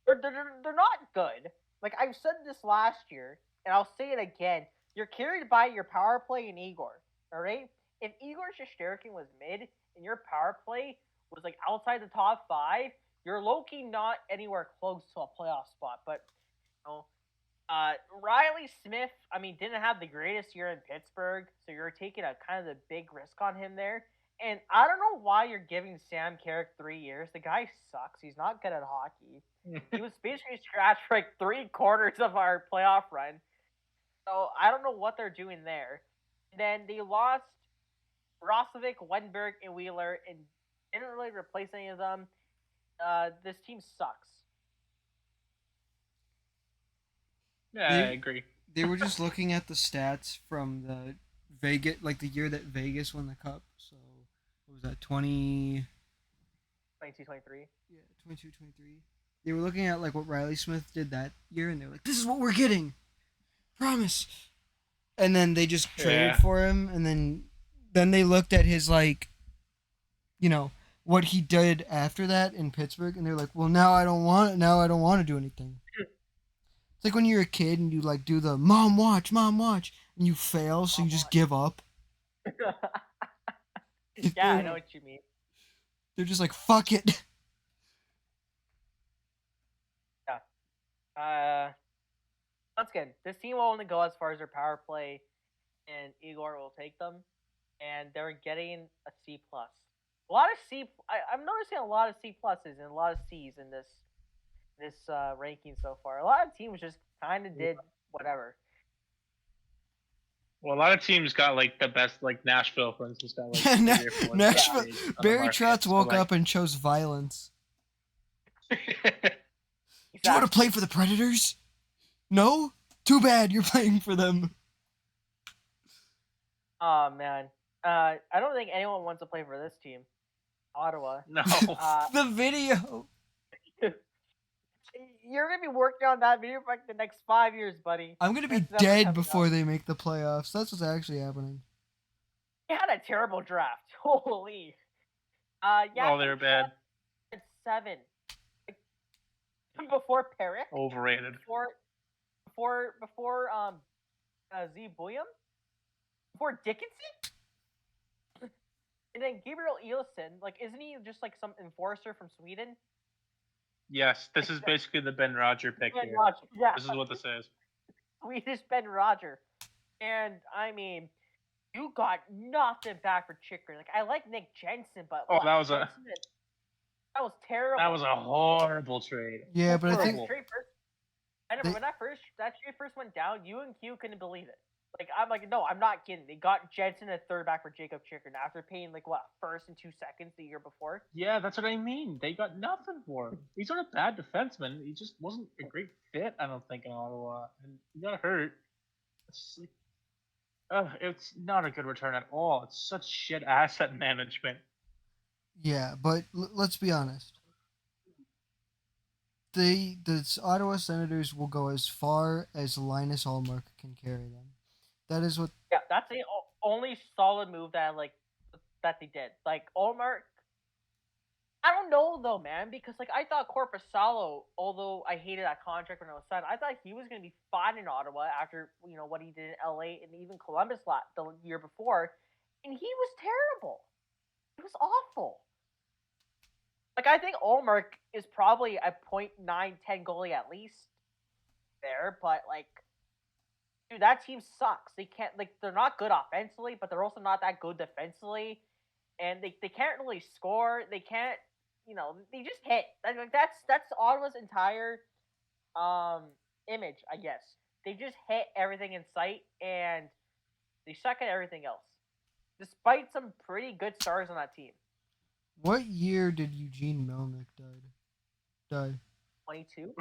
they're not good. Like I've said this last year, and I'll say it again. You're carried by your power play and Igor. All right. If Igor Shesterkin was mid and your power play was like outside the top 5, you're low-key not anywhere close to a playoff spot. But Riley Smith, I mean, didn't have the greatest year in Pittsburgh, so you're taking a kind of the big risk on him there. And I don't know why you're giving Sam Carrick 3 years. The guy sucks. He's not good at hockey. He was basically scratched for like 3/4 of our playoff run. So I don't know what they're doing there. And then they lost Rosovic, Wenberg, and Wheeler, and didn't really replace any of them. This team sucks. Yeah, I agree. They were just looking at the stats from the Vegas, like the year that Vegas won the cup. So what was that, 22, 23? Yeah, 22, 23. They were looking at like what Riley Smith did that year, and they were like, "This is what we're getting, promise." And then they just traded for him, and then they looked at his like, what he did after that in Pittsburgh, and they're like, "Well, now I don't want it. Now I don't want to do anything." It's like when you're a kid and you like do the mom watch, and you fail, so you just give up. Yeah, I know what you mean. They're just like, fuck it. Yeah. Once again, this team will only go as far as their power play, and Igor will take them, and they're getting a C plus. A lot of C. I'm noticing a lot of C pluses and a lot of C's in this ranking so far. A lot of teams just kind of did whatever. Well, a lot of teams got like the best, like Nashville, for instance, got like Nashville. Barry Trotz woke up and chose violence. Do you want to play for the Predators? No? Too bad, you're playing for them. Oh man, I don't think anyone wants to play for this team, Ottawa. No. The video. You're gonna be working on that video for like the next 5 years, buddy. I'm gonna be dead before they make the playoffs. That's what's actually happening. They had a terrible draft. Holy. Yeah. Oh, they're bad. 7. Before Perrick. Overrated. Before Z William. Before Dickinson. And then Gabriel Eilson. Like, isn't he just like some enforcer from Sweden? Yes, this is basically the Ben Roger pick here. Yeah. This is what this is. Swedish Ben Roger. And, I mean, you got nothing back for Chicker. Like, I like Nick Jensen, but... Oh, that was terrible. That was a horrible trade. Yeah, but I think... I remember when that trade first went down, you and Q couldn't believe it. Like I'm like, no, I'm not kidding. They got Jensen a third back for Jacob Chicken after paying like what first and 2 seconds the year before. Yeah, that's what I mean. They got nothing for him. He's not a bad defenseman. He just wasn't a great fit, I don't think, in Ottawa. And he got hurt. It's like, it's not a good return at all. It's such shit asset management. Yeah, but let's be honest. The Ottawa Senators will go as far as Linus Allmark can carry them. That is what. Yeah, that's the only solid move that that they did. Like Allmark, I don't know though, man, because like I thought Corpusalo, although I hated that contract when it was signed, I thought he was gonna be fine in Ottawa after what he did in LA and even Columbus the year before, and he was terrible. It was awful. Like I think Allmark is probably a .910 goalie at least there, but like, dude, that team sucks. They can't they're not good offensively, but they're also not that good defensively, and they can't really score. They can't, they just hit. Like that's Ottawa's entire image, I guess. They just hit everything in sight, and they suck at everything else, despite some pretty good stars on that team. What year did Eugene Melnick die? 22.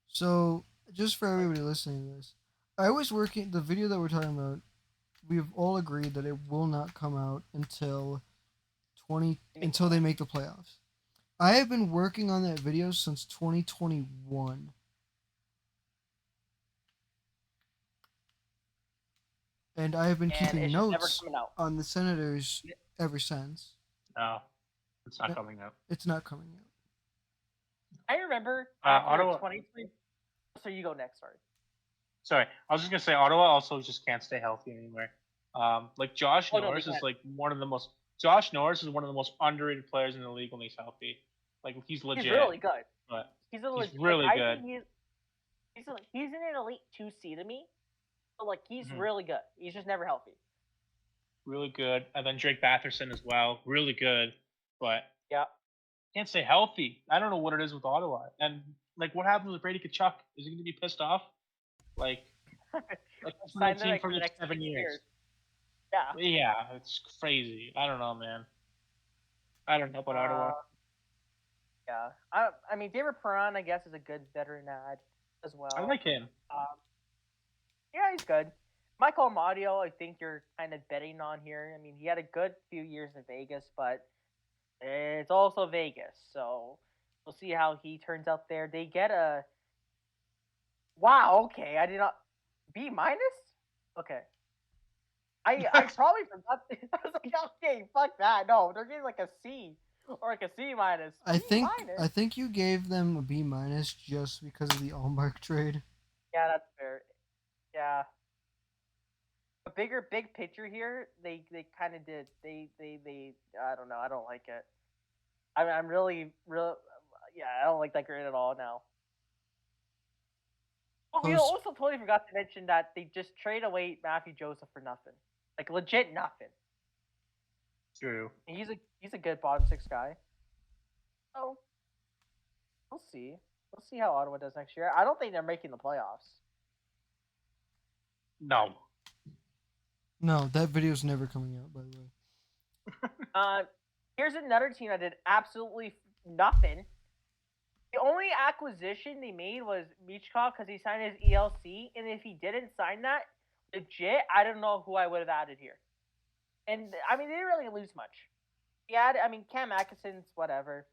So, just for everybody listening to this, I was working the video that we're talking about. We've all agreed that it will not come out until they make the playoffs. I have been working on that video since 2021. And I have been keeping notes on the Senators ever since. No, it's not coming out. It's not coming out. I remember Ottawa. 2020. So you go next, Sorry, I was just gonna say Ottawa also just can't stay healthy anymore. Like Josh Norris is one of the most. Josh Norris is one of the most underrated players in the league when he's healthy. Like he's legit. He's really good. But he's really good. He's in an elite 2C to me. But like he's really good. He's just never healthy. Really good, and then Drake Batherson as well. Really good, but yeah, can't stay healthy. I don't know what it is with Ottawa. And like, what happens with Brady Tkachuk? Is he going to be pissed off? Like sign team for the next 7 years. Yeah, it's crazy. I don't know, man. I don't know about Ottawa. Yeah, I mean, David Perron, I guess, is a good veteran ad as well. I like him. Yeah, he's good. Michael Amadio, I think you're kind of betting on here. I mean, he had a good few years in Vegas, but it's also Vegas, so we'll see how he turns out there. They get a... Wow, okay, I did not... B-? Okay. I probably forgot. I was like, okay, fuck that. No, they're getting like a C or like a C-. I think you gave them a B- just because of the Allmark trade. Yeah, that's fair. Yeah. A big picture here, they kind of did. They I don't know. I don't like it. I'm really yeah. I don't like that grade at all now. Oh, we also totally forgot to mention that they just trade away Matthew Joseph for nothing, like legit nothing. True. And he's a good bottom six guy. Oh, we'll see. We'll see how Ottawa does next year. I don't think they're making the playoffs. No. No, that video's never coming out, by the way. Here's another team that did absolutely nothing. The only acquisition they made was Michkov because he signed his ELC, and if he didn't sign that, legit, I don't know who I would have added here. And, I mean, they didn't really lose much. He had, I mean, Cam Atkinson's whatever.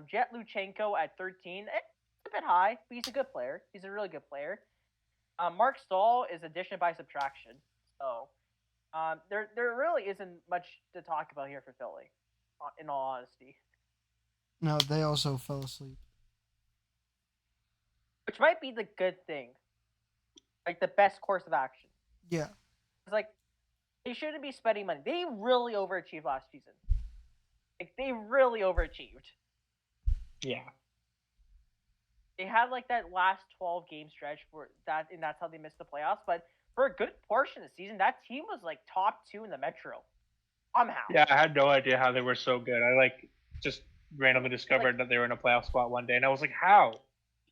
Jet Luchenko at 13. It's a bit high, but he's a good player. He's a really good player. Mark Stahl is addition by subtraction. So, there really isn't much to talk about here for Philly, in all honesty. No, they also fell asleep. Which might be the good thing. Like, the best course of action. Yeah. It's like, they shouldn't be spending money. They really overachieved last season. Like, they really overachieved. Yeah. They had, like, that last 12-game stretch and that's how they missed the playoffs. But for a good portion of the season, that team was, like, top 2 in the Metro. Somehow. Yeah, I had no idea how they were so good. I, just randomly discovered that they were in a playoff spot one day, and I was like, how?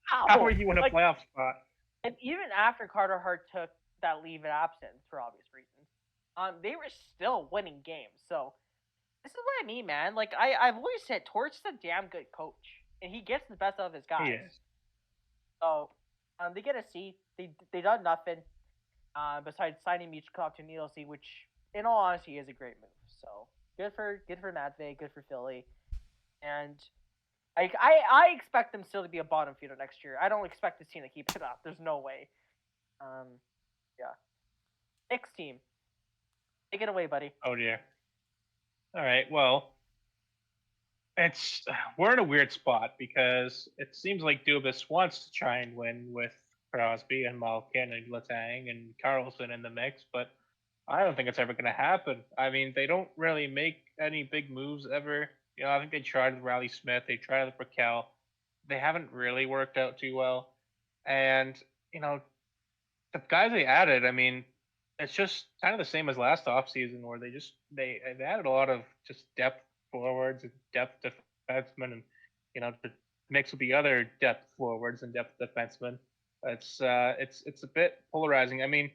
How are you in a playoff spot? And even after Carter Hart took that leave of absence for obvious reasons, they were still winning games. So this is what I mean, man. Like I've always said, Torch is a damn good coach, and he gets the best out of his guys. He is. So they get a C. They done nothing besides signing Michkov to Nielsen, which in all honesty is a great move. So good for Matvey, good for Philly, and I expect them still to be a bottom feeder next year. I don't expect this team to keep it up. There's no way. Yeah. Next team. Take it away, buddy. Oh dear. All right. Well, we're in a weird spot because it seems like Dubas wants to try and win with Crosby and Malkin and Letang and Carlson in the mix, but I don't think it's ever going to happen. I mean, they don't really make any big moves ever. You know, I think they tried with Riley Smith, they tried with Raquel. They haven't really worked out too well. And, you know, the guys they added, I mean, it's just kind of the same as last offseason where they added a lot of just depth forwards and depth defensemen and, you know, to mix with the other depth forwards and depth defensemen. It's a bit polarizing. I mean,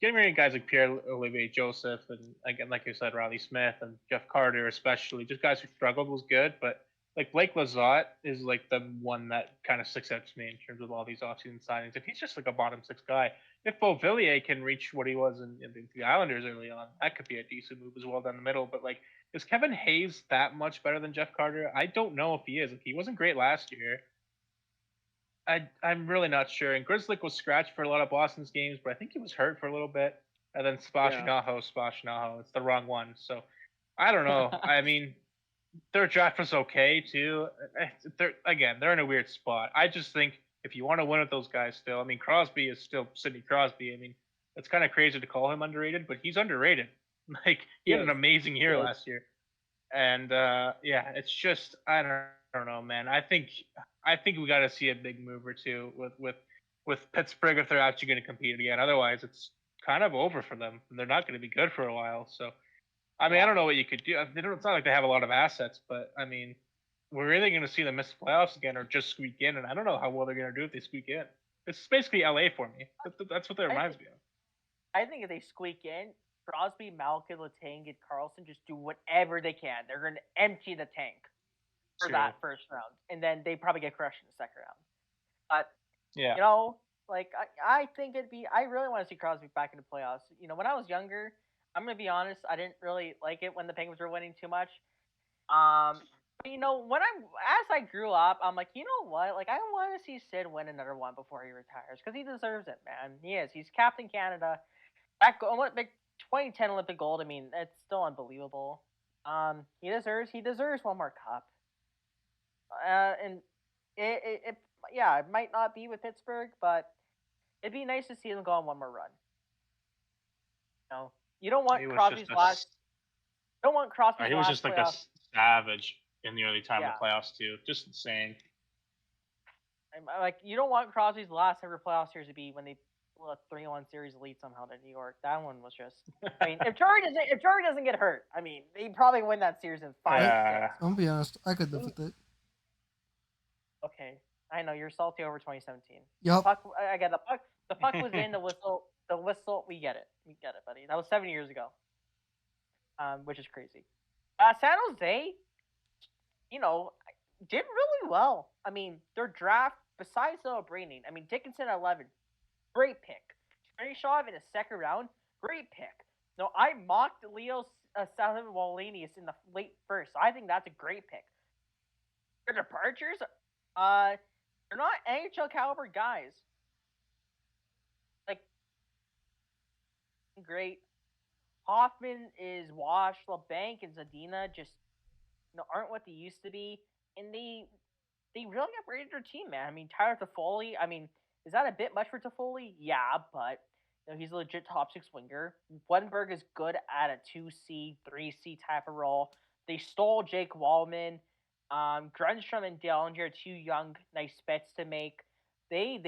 getting rid of guys like Pierre-Olivier Joseph and, again, like you said, Riley Smith and Jeff Carter especially, just guys who struggled was good, but like Blake Lizotte is like the one that kind of sticks out to me in terms of all these offseason signings. If he's just like a bottom six guy, if Beauvillier can reach what he was in the Islanders early on, that could be a decent move as well down the middle. But like, is Kevin Hayes that much better than Jeff Carter? I don't know if he is. Like, he wasn't great last year. I'm really not sure. And Grzelcyk was scratched for a lot of Boston's games, but I think he was hurt for a little bit. And then Spashinaho, it's the wrong one. So I don't know. I mean, their draft was okay too. They're in a weird spot. I just think if you want to win with those guys still, I mean, Crosby is still Sidney Crosby. I mean, it's kind of crazy to call him underrated, but he's underrated. Like, he had an amazing year last year. And it's just I don't know, man. I think we got to see a big move or two with Pittsburgh if they're actually going to compete again. Otherwise, it's kind of over for them. They're not going to be good for a while. So, I mean, I don't know what you could do. It's not like they have a lot of assets, but I mean, we're either going to see them miss the playoffs again or just squeak in, and I don't know how well they're going to do if they squeak in. It's basically LA for me. That's what that reminds me of. I think if they squeak in, Crosby, Malkin, Letang, and Carlson just do whatever they can. They're going to empty the tank for that first round, and then they probably get crushed in the second round. But you know, like I think I really want to see Crosby back in the playoffs. You know, when I was younger, I'm gonna be honest, I didn't really like it when the Penguins were winning too much. But you know, as I grew up, I'm like, you know what? Like, I want to see Sid win another one before he retires because he deserves it, man. He is. He's Captain Canada. That 2010 Olympic gold. I mean, it's still unbelievable. He deserves one more cup. And it might not be with Pittsburgh, but it'd be nice to see them go on one more run. You know, you don't want Crosby's last. You don't want Crosby's last. He was just like playoff. A savage in the early time of playoffs too. Just insane. Like, you don't want Crosby's last ever playoff series to be when they 3-1 series lead somehow to New York. That one was just. I mean, if Jari doesn't get hurt, I mean, they probably win that series in 5-6. I'll be honest, I could live with it. Okay, I know you're salty over 2017. Yep. The puck was in the whistle. The whistle, we get it, buddy. That was 7 years ago. Which is crazy. San Jose, you know, did really well. I mean, their draft, besides Celebrini, I mean, Dickinson at 11, great pick. Chernyshov in the second round, great pick. No, I mocked Leo Salimolinius in the late first. So I think that's a great pick. Their departures, they're not NHL caliber guys. Like, great. Hoffman is washed. LeBanc and Zadina just aren't what they used to be, and they really upgraded their team, man. I mean, Tyler Toffoli. I mean, is that a bit much for Toffoli? Yeah, but he's a legit top six winger. Wenberg is good at a 2C, 3C type of role. They stole Jake Wallman. Grunstrom and Dellinger are two young, nice bets to make. They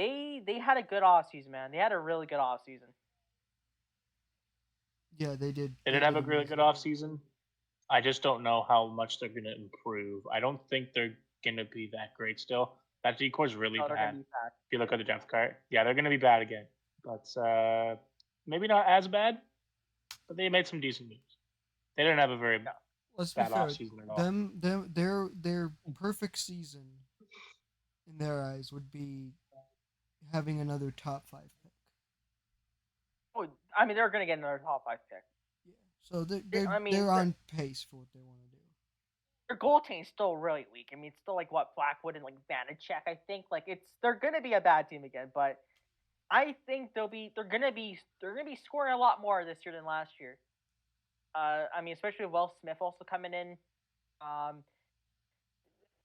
had a good offseason, man. They had a really good offseason. Yeah, they did. They did have a really good offseason. I just don't know how much they're going to improve. I don't think they're going to be that great still. That decor is really No, they're gonna bad. be bad. If you look at the depth chart, yeah, they're going to be bad again. But maybe not as bad, but they made some decent moves. They didn't have a very Let's be bad fair. offseason at all. Their perfect season in their eyes would be having another top 5 pick. Oh, I mean, they're gonna get another top 5 pick. Yeah. So I mean, they're on pace for what they want to do. Their goaltending's still really weak. I mean, it's still like what Blackwood and like Vanacek. I think like they're gonna be a bad team again, but I think they're gonna be scoring a lot more this year than last year. I mean, especially with Will Smith also coming in.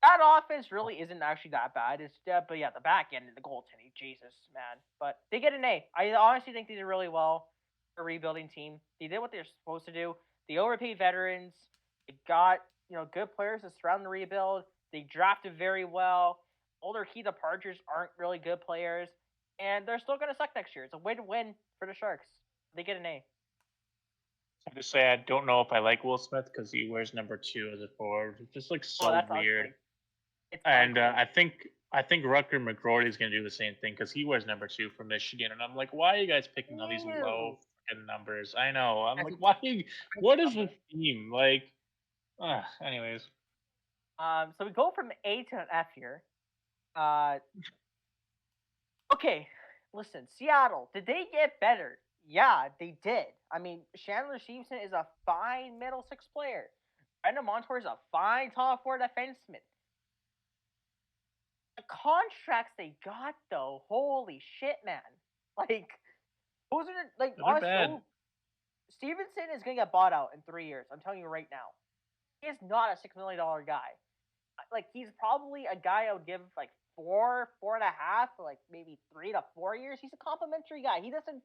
That offense really isn't actually that bad. But yeah, the back end and the goaltending, Jesus, man. But they get an A. I honestly think they did really well for a rebuilding team. They did what they're supposed to do. They overpaid veterans. They got good players to surround the rebuild. They drafted very well. All their key departures aren't really good players, and they're still going to suck next year. It's a win-win for the Sharks. They get an A. I just say I don't know if I like Will Smith because he wears number 2 as a forward. It just looks so weird. Ugly. It's and ugly. I think Rutger McGroarty is going to do the same thing because he wears number 2 for Michigan, and I'm like, why are you guys picking all these low freaking numbers? I know. I'm like, why? What is this team like? Anyways. So we go from A to an F here. Okay, listen, Seattle, did they get better? Yeah, they did. I mean, Chandler Stevenson is a fine middle 6 player. Brendan Montour is a fine top 4 defenseman. The contracts they got, though, holy shit, man! Like, those are like honestly, Stevenson is gonna get bought out in 3 years. I'm telling you right now. He is not a $6 million guy. Like, he's probably a guy I would give like 4.5, like maybe 3 to 4 years. He's a complimentary guy. He doesn't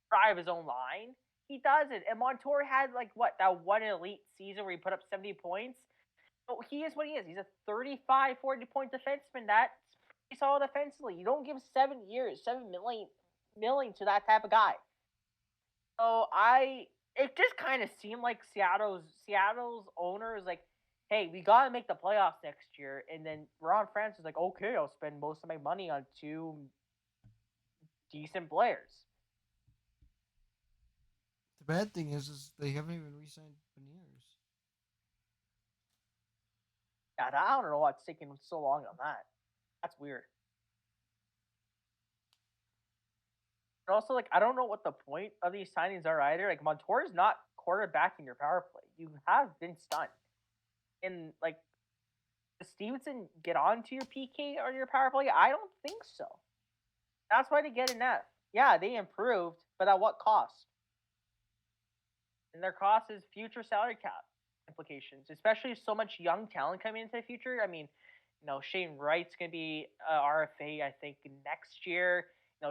drive his own line. He doesn't. And Montour had like that one elite season where he put up 70 points. But he is what he is. He's a 35, 40-point defenseman. That's pretty solid defensively. You don't give 7 years, $7 million to that type of guy. So it just kind of seemed like Seattle's owner is like, hey, we got to make the playoffs next year. And then Ron France is like, okay, I'll spend most of my money on 2 decent players. The bad thing is they haven't even re-signed Beniers. Yeah, I don't know what's taking so long on that. That's weird. And also, like, I don't know what the point of these signings are either. Like, Montour is not quarterbacking your power play. You have Vince Dunn. And, like, does Stevenson get onto your PK or your power play? I don't think so. That's why they get an F. Yeah, they improved, but at what cost? And their cost is future salary cap implications, especially so much young talent coming into the future. I mean, Shane Wright's going to be RFA, I think, next year.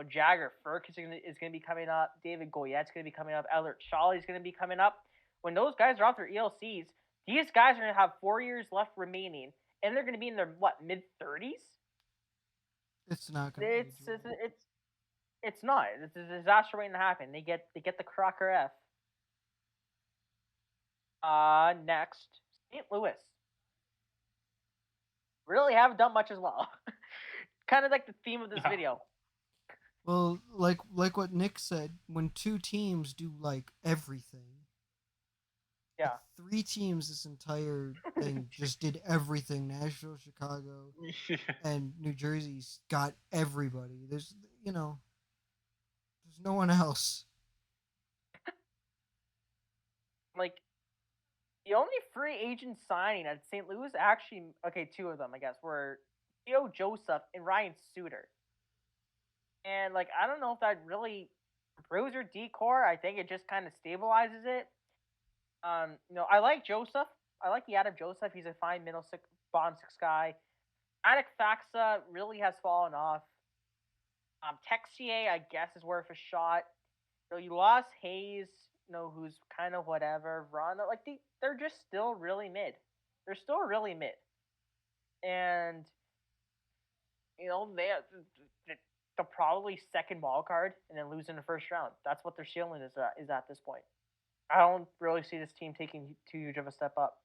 Jagger Ferguson is going to be coming up. David Goyette's going to be coming up. Ehlert Shawley's going to be coming up. When those guys are off their ELCs, these guys are going to have 4 years left remaining, and they're going to be in their, mid-30s? It's not going to be. It's not. It's a disaster waiting to happen. They get the Crocker F. Next, St. Louis. Really haven't done much as well. Kind of like the theme of this video. Well, like what Nick said, when 2 teams do like everything. Yeah. Like 3 teams this entire thing just did everything. Nashville, Chicago, and New Jersey's got everybody. There's no one else. Like, the only free agent signing at St. Louis, actually, 2 of them, I guess, were Theo Joseph and Ryan Suter. And, like, I don't know if that really improves your decor. I think it just kind of stabilizes it. I like Joseph. I like the Adam Joseph. He's a fine bottom 6 guy. Attic Faxa really has fallen off. Texier, I guess, is worth a shot. You lost Hayes, who's kind of whatever. Ron, like, they're just still really mid. They're still really mid. And, they'll probably second wild card and then lose in the first round. That's what their ceiling is at this point. I don't really see this team taking too huge of a step up.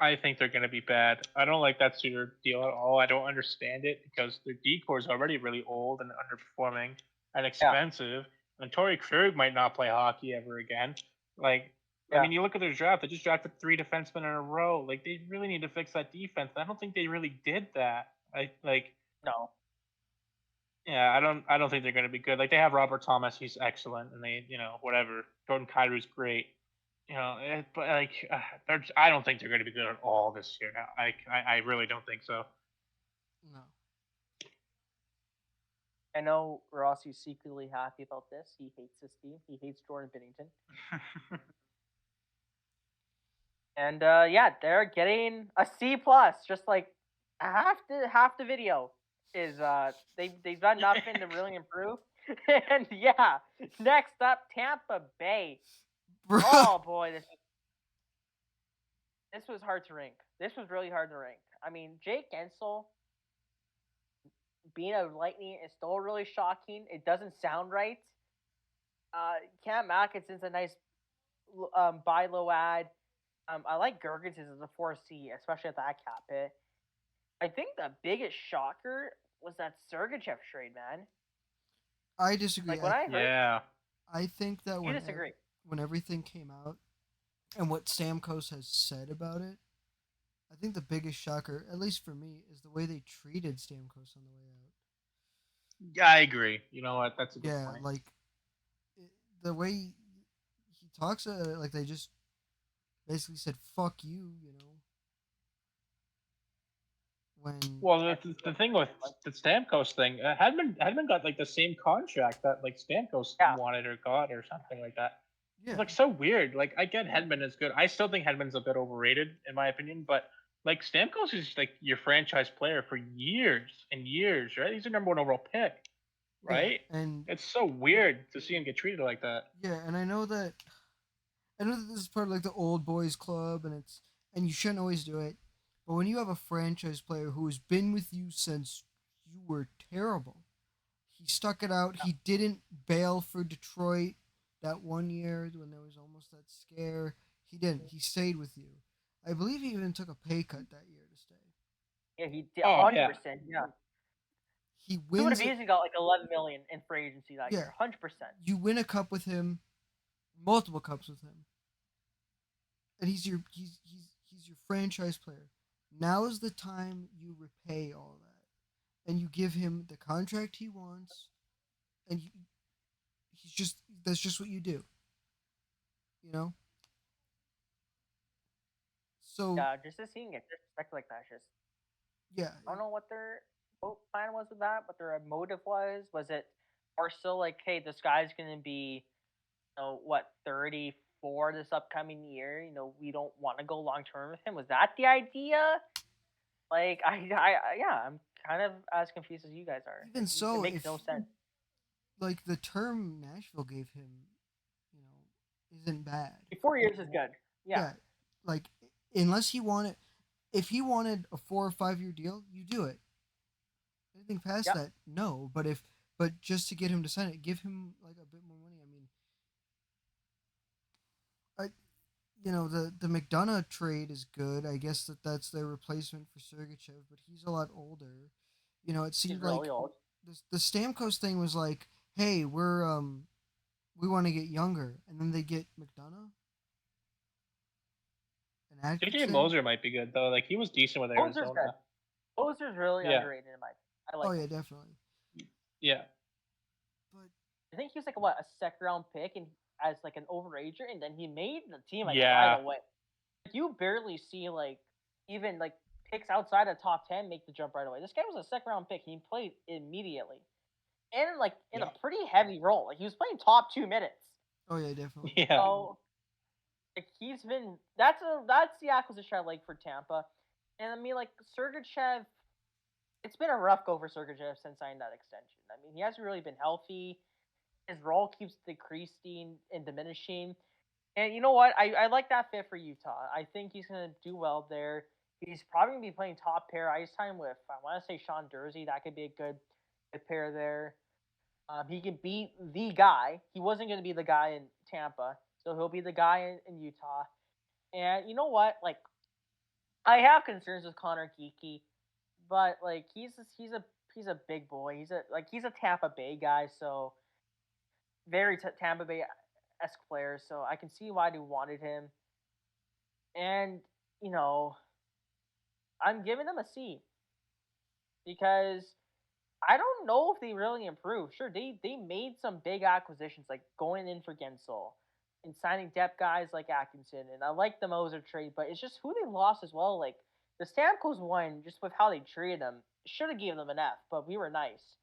I think they're going to be bad. I don't like that Suter deal at all. I don't understand it because their decor is already really old and underperforming and Yeah, expensive. And Torrey Krug might not play hockey ever again. Like, I yeah. mean, you look at their draft; they just drafted 3 defensemen in a row. Like, they really need to fix that defense. I don't think they really did that. I like, No. yeah, I don't think they're going to be good. Like, they have Robert Thomas; he's excellent, and they, whatever. Jordan Kyrou's great. But like, I don't think they're going to be good at all this year. Now, I really don't think so. No. I know Rossi's secretly happy about this. He hates this team. He hates Jordan Binnington. And yeah, they're getting a C plus. Just like half the video is they've done nothing to really improve. And yeah, next up, Tampa Bay. Bro. Oh boy, this was hard to rank. This was really hard to rank. I mean, Jake Gensel being a Lightning is still really shocking. It doesn't sound right. Cam Atkinson's a nice buy low ad. I like Gergensen as a 4C, especially at that cap hit. I think the biggest shocker was that Sergachev trade, man. I disagree. Like when I heard, Yeah. I think that you disagree. when everything came out and what Stamkos has said about it, I think the biggest shocker, at least for me, is the way they treated Stamkos on the way out. Yeah, I agree. You know what? That's a good Yeah, point. like the way he talks, like they just basically said "fuck you," you know. When Well, the thing with the Stamkos thing, Hedman got like the same contract that like Stamkos Yeah. wanted or got or something like that. yeah, It's like so weird. Like I get Hedman is good. I still think Hedman's a bit overrated in my opinion, but like Stamkos is like your franchise player for years and years, right? He's a number 1 overall pick, right? yeah, and It's so weird to see him get treated like that. yeah, and I know that this is part of like the old boys club, and you shouldn't always do it. But when you have a franchise player who has been with you since you were terrible, he stuck it out. He didn't bail for Detroit that one year when there was almost that scare. He didn't. He stayed with you. I believe he even took a pay cut that year to stay. Yeah, he did Oh, 100%. yeah. Yeah, He he would wins. have easily got like 11 million in free agency that Yeah. year. 100%. You win a cup with him, multiple cups with him, and he's your franchise player. Now is the time you repay all of that, and you give him the contract he wants, and that's just what you do. You know. So Yeah, just to seeing it disrespected like that, just yeah, I don't know what their plan was with that, what their motive was. Was it or still like, hey, this guy's gonna be, 34 this upcoming year? We don't want to go long term with him. Was that the idea? Like, yeah, I'm kind of as confused as you guys are. even so, it makes no sense. like the term Nashville gave him, you know, isn't bad. 4 years is good. Yeah. Like unless if he wanted a 4 or 5 year deal, you do it. Anything past Yep. that, no. But just to get him to sign it, give him like a bit more money. I mean, the McDonough trade is good. I guess that's their replacement for Sergachev, but he's a lot older. It He's seemed really like old. the Stamkos thing was like, hey, we want to get younger, and then they get McDonough and JJ Atkinson. Moser might be good though. Like he was decent with Moser's Arizona. good. Moser's really Yeah. underrated in my. I like. Oh him. yeah, definitely. Yeah. But I think he was like a second round pick and as like an overager, and then he made the team like Yeah. right away. You barely see like even like picks outside of top 10 make the jump right away. This guy was a second round pick. He played immediately, and like in Yeah. a pretty heavy role. Like he was playing top 2 minutes. oh yeah, definitely. Yeah. So like he's been that's the acquisition I like for Tampa, and I mean like Sergachev. It's been a rough go for Sergachev since signing that extension. I mean he hasn't really been healthy. His role keeps decreasing and diminishing. And you know what? I like that fit for Utah. I think he's going to do well there. He's probably going to be playing top pair ice time with, I want to say, Sean Dursey. That could be a good pair there. He can be the guy. He wasn't going to be the guy in Tampa, so he'll be the guy in Utah. And you know what? Like, I have concerns with Connor Geeky, but like he's a big boy. He's a Tampa Bay guy, so very Tampa Bay esque player. So I can see why they wanted him, and you know I'm giving them a C because I don't know if they really improved. Sure, they made some big acquisitions like going in for Gensel and signing depth guys like Atkinson, and I like the Moser trade, but it's just who they lost as well. Like the Stamkos one, just with how they treated them, should have given them an F, but we were nice.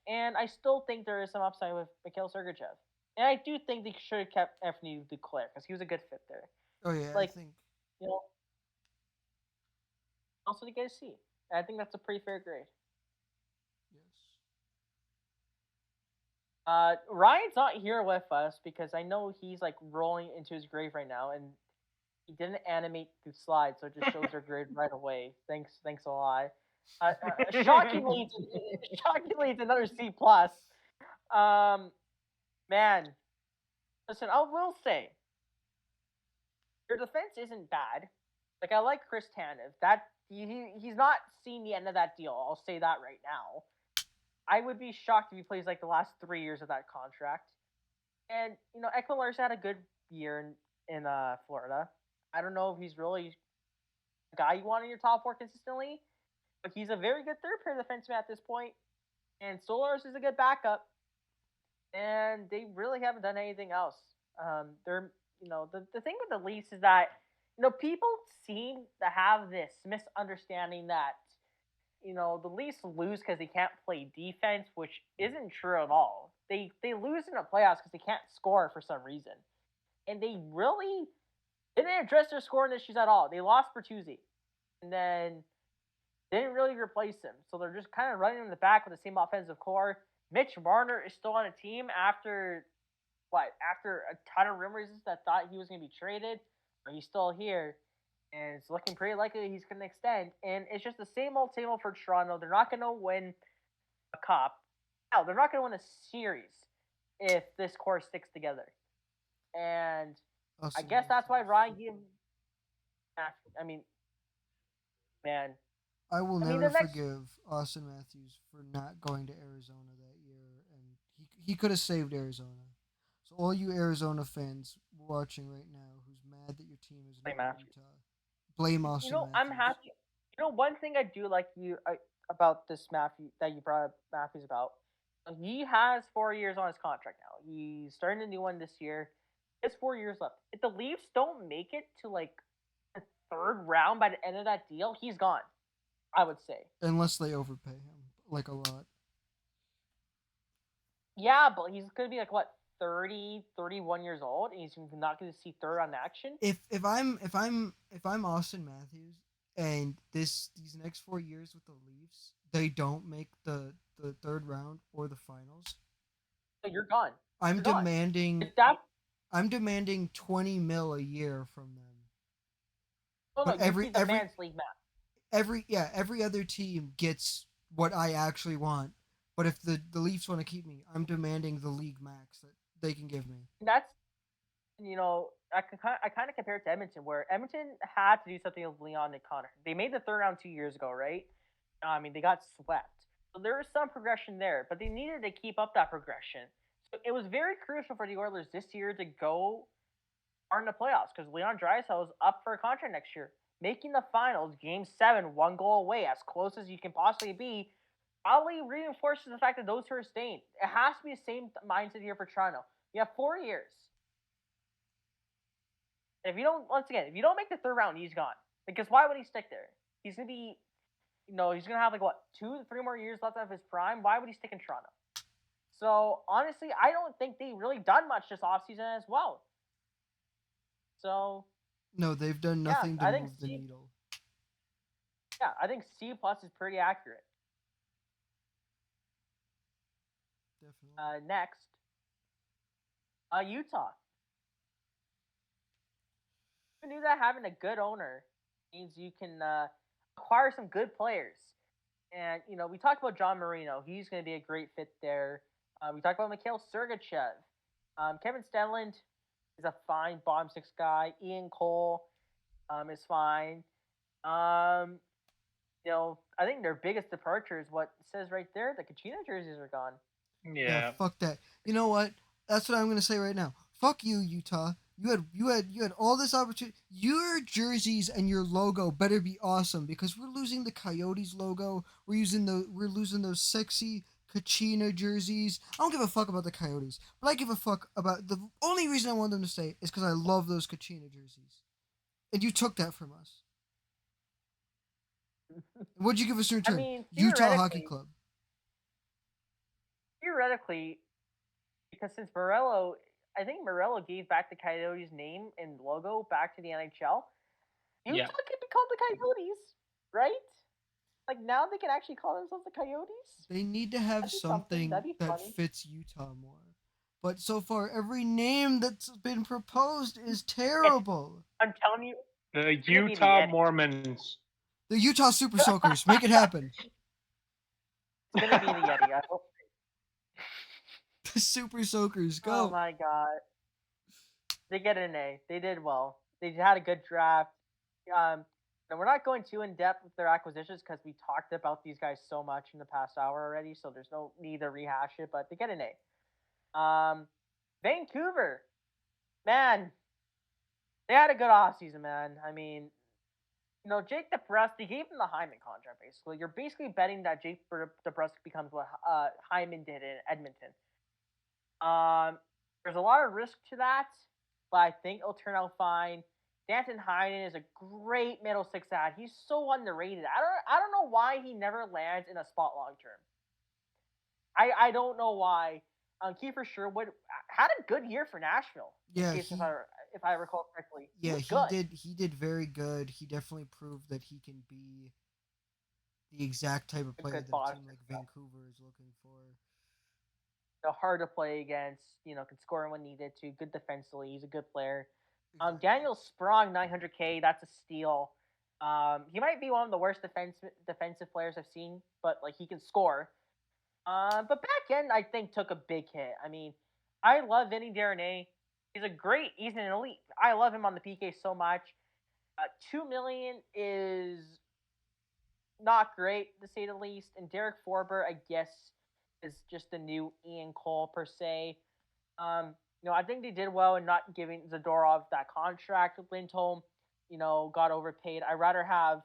And I still think there is some upside with Mikhail Sergachev. And I do think they should have kept Anthony Duclair because he was a good fit there. Oh yeah, Like, I think. you know, also to get a C. And I think that's a pretty fair grade. Yes. Ryan's not here with us because I know he's like rolling into his grave right now, and he didn't animate the slide, so it just shows our grade right away. Thanks a lot. Shockingly, it's another C plus. Man, listen, I will say your defense isn't bad. Like I like Chris Tanev. That he's not seen the end of that deal. I'll say that right now. I would be shocked if he plays like the last 3 years of that contract. And Ekman Larson had a good year in Florida. I don't know if he's really a guy you want in your top four consistently, but he's a very good third pair defenseman at this point. And Solars is a good backup. And they really haven't done anything else. They're the thing with the Leafs is that people seem to have this misunderstanding that the Leafs lose because they can't play defense, which isn't true at all. They lose in the playoffs because they can't score for some reason, and they really didn't address their scoring issues at all. They lost Bertuzzi, and then didn't really replace him, so they're just kind of running in the back with the same offensive core. Mitch Marner is still on a team after a ton of rumors that thought he was going to be traded, but he's still here. And it's looking pretty likely he's going to extend. And it's just the same old for Toronto. They're not going to win a cup. No, they're not going to win a series if this core sticks together. And I guess that's why Ryan gave. I mean, man. I will never forgive Austin Matthews for not going to Arizona that year, and he could have saved Arizona. So all you Arizona fans watching right now who's mad that your team is not in Utah, blame Austin Matthews. I'm happy. One thing I do like about this Matthews that you brought up Matthews about. He has 4 years on his contract now. He's starting a new one this year. He has 4 years left. If the Leafs don't make it to like the third round by the end of that deal, he's gone. I would say. Unless they overpay him, like a lot. Yeah, but he's going to be like, what, 30, 31 years old, and he's not going to see third on action? If I'm Austin Matthews, and these next 4 years with the Leafs, they don't make the third round or the finals, so you're gone. I'm demanding $20 million a year from them. Oh, no, every league map. Every other team gets what I actually want. But if the Leafs want to keep me, I'm demanding the league max that they can give me. That's, I kind of compare it to Edmonton, where Edmonton had to do something with Leon and Connor. They made the third round 2 years ago, right? I mean, they got swept. So there is some progression there, but they needed to keep up that progression. So it was very crucial for the Oilers this year to go far in the playoffs because Leon Draisaitl is up for a contract next year. Making the finals, Game 7, 1 goal away, as close as you can possibly be, probably reinforces the fact that those two are staying. It has to be the same mindset here for Toronto. You have 4 years. If you don't make the third round, he's gone. Because why would he stick there? He's going to be, he's going to have 2 to 3 more years left of his prime. Why would he stick in Toronto? So, honestly, I don't think they've really done much this offseason as well. So... No, they've done nothing to move the needle. Yeah, I think C+ is pretty accurate. Definitely. Next, Utah. Who knew that having a good owner means you can acquire some good players? And, we talked about John Marino. He's going to be a great fit there. We talked about Mikhail Sergachev. Kevin Stenlund is a fine bottom six guy. Ian Cole is fine. Um, I think their biggest departure is what it says right there. The Kachina jerseys are gone. Yeah, Yeah. fuck that. You know what? That's what I'm gonna say right now. Fuck you, Utah. You had all this opportunity. Your jerseys and your logo better be awesome because we're losing the Coyotes logo. We're losing those sexy Kachina jerseys. I don't give a fuck about the Coyotes, but I give a fuck about the only reason I want them to stay is because I love those Kachina jerseys, and you took that from us. What'd you give us in I return? mean, Utah Hockey Club. theoretically, because since Morello, I think Morello gave back the Coyotes name and logo back to the NHL. Utah Yeah. can be called the Coyotes, right? Like now they can actually call themselves the Coyotes. They need to have That'd be something. something That'd be that funny. fits Utah more. But so far, every name that's been proposed is terrible. I'm telling you, The it's gonna be the Utah Yeti. Mormons. The Utah Super Soakers, make it happen. It's gonna be the Yeti. I hope. The Super Soakers, Oh go. my god, they get an A. They did well. They had a good draft. And we're not going too in depth with their acquisitions because we talked about these guys so much in the past hour already. So there's no need to rehash it. But they get an A. Vancouver, man, they had a good offseason, man. I mean, Jake DeBrusk, they gave him the Hyman contract, basically. You're basically betting that Jake DeBrusk becomes what Hyman did in Edmonton. There's a lot of risk to that, but I think it'll turn out fine. Danton Heinen is a great middle six ad. He's so underrated. I don't know why he never lands in a spot long term. I don't know why. Kiefer Sherwood had a good year for Nashville. Yeah, if I recall correctly. yeah, he was good. He did very good. He definitely proved that he can be the exact type of player that a team like Vancouver is looking for. Hard to play against. Can score when needed to. Good defensively. He's a good player. Exactly. Daniel Sprong, 900K. That's a steal. He might be one of the worst defensive players I've seen, but like he can score. But back end, I think took a big hit. I mean, I love Vinny Darnay. He's an elite. I love him on the PK so much. 2 million is not great to say the least. And Derek Forber, I guess, is just the new Ian Cole per se. I think they did well in not giving Zadorov that contract. Lindholm, got overpaid. I'd rather have,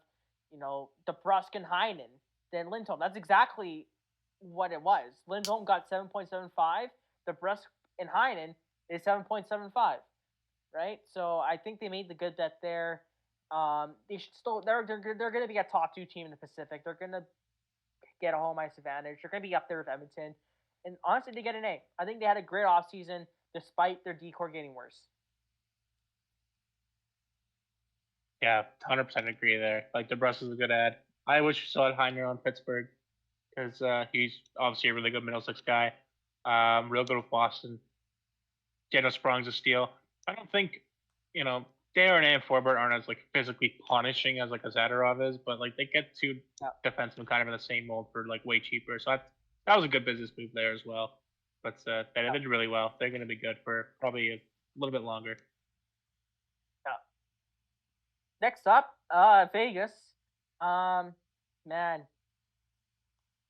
DeBrusk and Heinen than Lindholm. That's exactly what it was. Lindholm got 7.75. DeBrusk and Heinen is 7.75. Right? So I think they made the good bet there. They should still they're going to be a top 2 team in the Pacific. They're going to get a home ice advantage. They're going to be up there with Edmonton. And honestly, they get an A. I think they had a great offseason despite their decor getting worse. Yeah, 100% agree there. Like, DeBrusk is a good ad. I wish we saw Heiner on Pittsburgh because he's obviously a really good middle six guy. Real good with Boston. Daniel Sprong's a steal. I don't think, Darren and Forbert aren't as like physically punishing as like a Zadorov is, but like they get 2 defensemen kind of in the same mold for like way cheaper. So that was a good business move there as well. But they did really well. They're going to be good for probably a little bit longer. Yeah. Next up, Vegas. Man.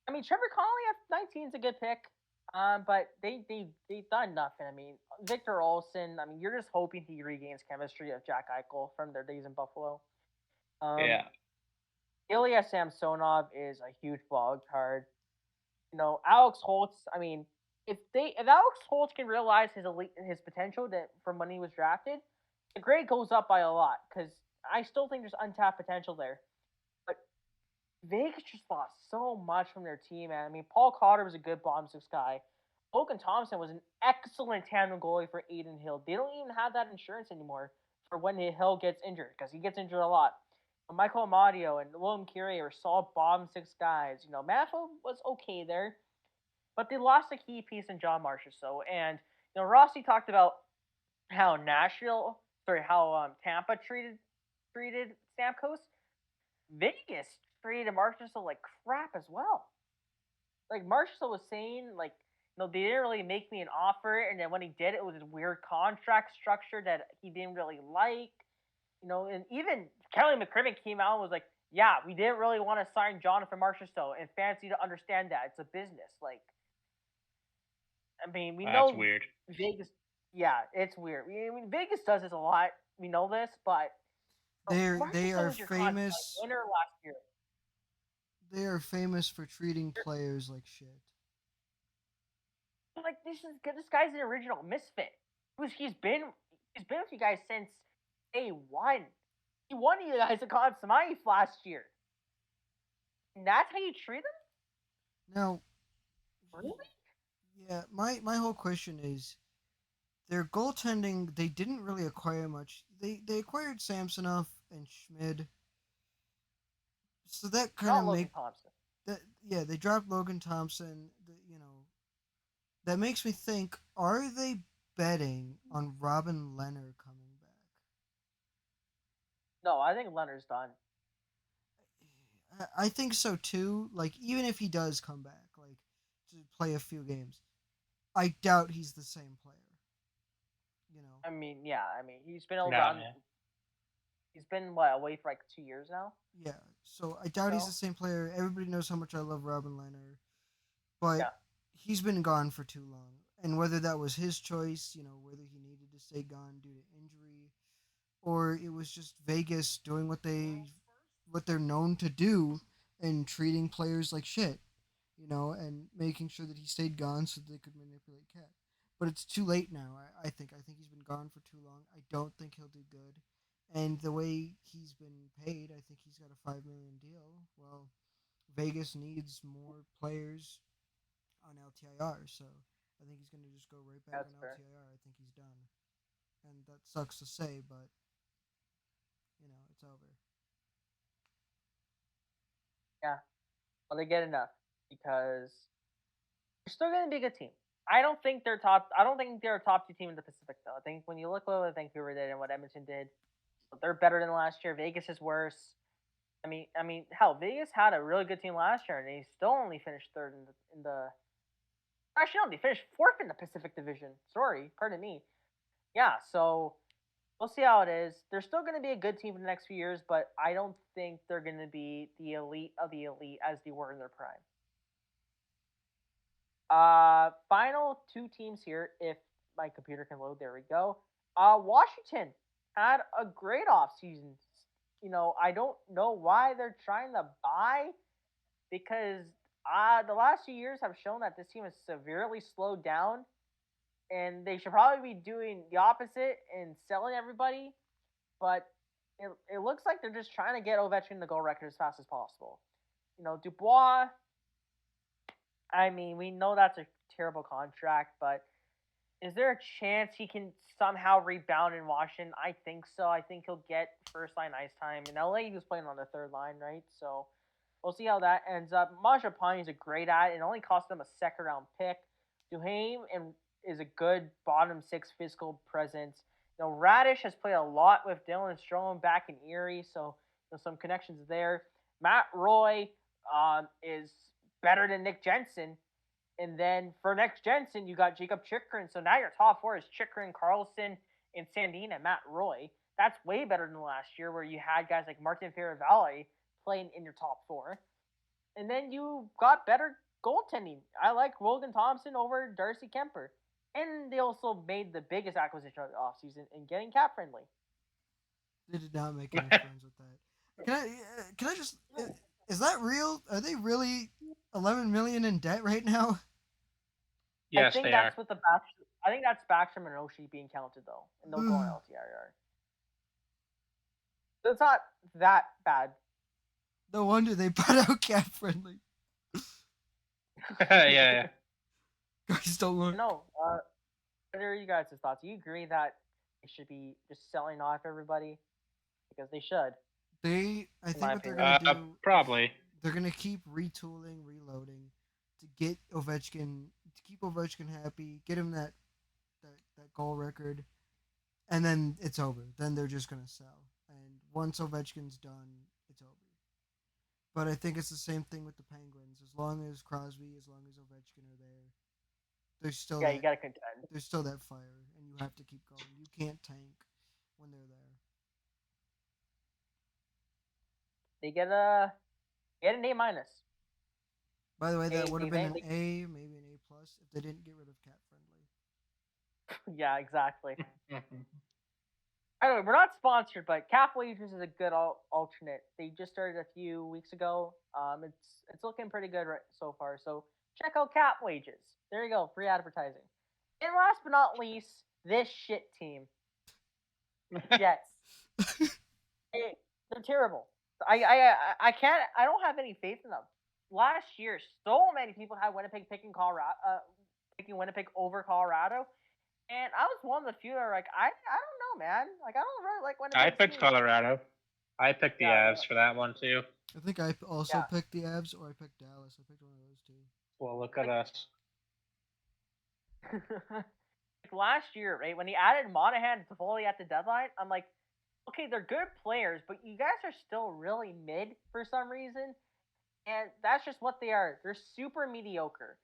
I mean, Trevor Connolly at 19 is a good pick. But they've done nothing. I mean, Victor Olsen. I mean, you're just hoping he regains chemistry of Jack Eichel from their days in Buffalo. Yeah. Ilya Samsonov is a huge wild card. Alex Holtz. I mean, if Alex Holtz can realize his potential from when he was drafted, the grade goes up by a lot because I still think there's untapped potential there. But Vegas just lost so much from their team, man. I mean, Paul Cotter was a good bottom six guy. Logan Thompson was an excellent tandem goalie for Aiden Hill. They don't even have that insurance anymore for when Hill gets injured because he gets injured a lot. Michael Amadio and William Curie were solid bottom six guys. Maffa was okay there, but they lost a key piece in John Marchessault. And Rossi talked about how Tampa treated Stamkos. Vegas treated Marchessault like crap as well. Like Marchessault was saying, like, they didn't really make me an offer, and then when he did, it was a weird contract structure that he didn't really like. And even Kelly McCrimmon came out and was like, "Yeah, we didn't really want to sign Jonathan Marchessault, and fans need to understand that it's a business." Like, I mean, we That's know weird. Vegas. Yeah, it's weird. I mean, Vegas does this a lot. We know this, but They Marchessault are was your contract famous. winner last year. They are famous for treating players like shit. Like this guy's an original misfit. He's been with you guys since day one. He won you guys a Conn Smythe last year. And that's how you treat him? Now, Really? yeah, my whole question is their goaltending. They didn't really acquire much. They acquired Samsonov and Schmid, so that kind Not of Logan make Thompson. that yeah. They dropped Logan Thompson. That makes me think: are they betting on Robin Leonard coming back? No, I think Leonard's done. I think so too. Like even if he does come back, like to play a few games, I doubt he's the same player. You know. I mean, yeah. I mean, he's been over Nah, on. man. He's been away for like 2 years now. Yeah. So I doubt he's So the same player. Everybody knows how much I love Robin Leonard, but yeah, he's been gone for too long. And whether that was his choice, whether he needed to stay gone due to injury, or it was just Vegas doing what they're known to do and treating players like shit, and making sure that he stayed gone so they could manipulate Cap. But it's too late now. I think. I think he's been gone for too long. I don't think he'll do good. And the way he's been paid, I think he's got a $5 million deal. Well, Vegas needs more players on LTIR, so I think he's going to just go right back that's on fair. LTIR. I think he's done, and that sucks to say, but it's over. Yeah. Well, they get enough because they're still going to be a good team. I don't think they're top. I don't think they're a top two team in the Pacific though. I think when you look at what Vancouver did and what Edmonton did, they're better than last year. Vegas is worse. I mean, hell, Vegas had a really good team last year, and they still only finished third in the. Actually, no, they finished fourth in the Pacific Division. Sorry, pardon me. Yeah, so we'll see how it is. They're still going to be a good team for the next few years, but I don't think they're going to be the elite of the elite as they were in their prime. Final two teams here, if my computer can load. There we go. Washington had a great offseason. I don't know why they're trying to buy because the last few years have shown that this team is severely slowed down, and they should probably be doing the opposite and selling everybody. But it looks like they're just trying to get Ovechkin the goal record as fast as possible. Dubois. I mean, we know that's a terrible contract, but is there a chance he can somehow rebound in Washington? I think so. I think he'll get first line ice time. In LA, he was playing on the third line, right? So we'll see how that ends up. Mangiapane is a great ad. It only cost them a second round pick. Duhaime is a good bottom six physical presence. Radish has played a lot with Dylan Strome back in Erie, so some connections there. Matt Roy is better than Nick Jensen. And then for next Jensen, you got Jacob Chikrin. So now your top four is Chikrin, Carlson, and Sandin and Matt Roy. That's way better than last year where you had guys like Martin Fieravalle playing in your top four. And then you got better goaltending. I like Logan Thompson over Darcy Kemper. And they also made the biggest acquisition of the offseason in getting cap friendly. They did not make any friends with that. Can I just? Is that real? Are they really 11 million in debt right now? Yes, I think they that's are. what I think that's Backstrom and Oshie being counted though, and they'll go on LTIR. So it's not that bad. No wonder they put out cap friendly. Yeah. Guys, don't look. No. What are you guys' thoughts? Do you agree that they should be just selling off everybody? Because they should. I think what they're opinion. gonna do. Probably. They're gonna keep retooling, reloading, to get Ovechkin, to keep Ovechkin happy, get him that goal record, and then it's over. Then they're just gonna sell. And once Ovechkin's done, it's over. But I think it's the same thing with the Penguins. As long as Crosby, as long as Ovechkin are there, there's still You gotta contend. There's still that fire, and you have to keep going. You can't tank when they're there. They get an A minus. By the way, that would have been an they- A, maybe an A plus, if they didn't get rid of cat friendly. Yeah, exactly. Anyway, we're not sponsored, but Cap Wagers is a good alternate. They just started a few weeks ago. It's looking pretty good so far. So check out Cap Wages. There you go, free advertising. And last but not least, this shit team, Jets. They're terrible. I can't. I don't have any faith in them. Last year, so many people had Winnipeg picking Winnipeg over Colorado. And I was one of the few that were like, I don't know, man. Like, I don't really like Winnipeg. I picked Colorado. I picked the Yeah, Avs for that one too. I think I also picked the Avs, or I picked Dallas. I picked one of those two. Well, look at us. Like last year, right, when he added Monahan to Toffoli at the deadline, I'm like, okay, they're good players, but you guys are still really mid for some reason. And that's just what they are. They're super mediocre.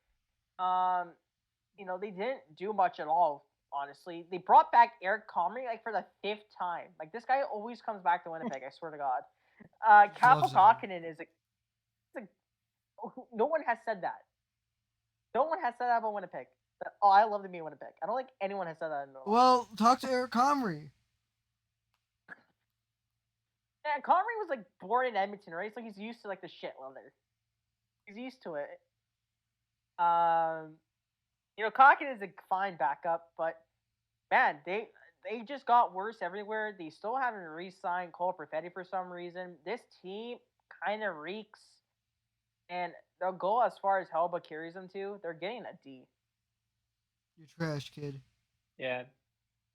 They didn't do much at all, honestly. They brought back Eric Comrie like for the 5th time. Like this guy always comes back to Winnipeg, I swear to God. Kaapo Kakkonen is no one has said that. No one has said that about Winnipeg. I love to be in Winnipeg. I don't think anyone has said that. Well, talk to Eric Comrie. Yeah, Comrie was like born in Edmonton, right? So he's used to like the shit weather. He's used to it. Kakkonen is a fine backup, but man, they just got worse everywhere. They still haven't re-signed Cole Perfetti for some reason. This team kind of reeks, and they'll go as far as Helba carries them to. They're getting a D. You're trash, kid. Yeah.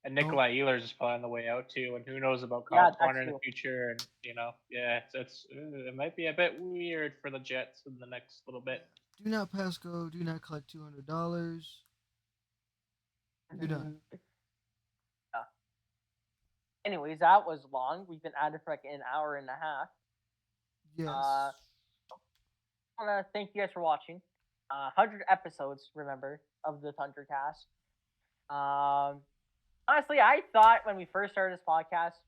And Nikolai Ehlers is probably on the way out too, and who knows about Connor in the future? And it might be a bit weird for the Jets in the next little bit. Do not pass go. Do not collect $200. Do not. Yeah. Anyways, that was long. We've been at it for like an hour and a half. Yes. I want to thank you guys for watching. 100 episodes, remember, of the Tundra cast. Honestly, I thought when we first started this podcast,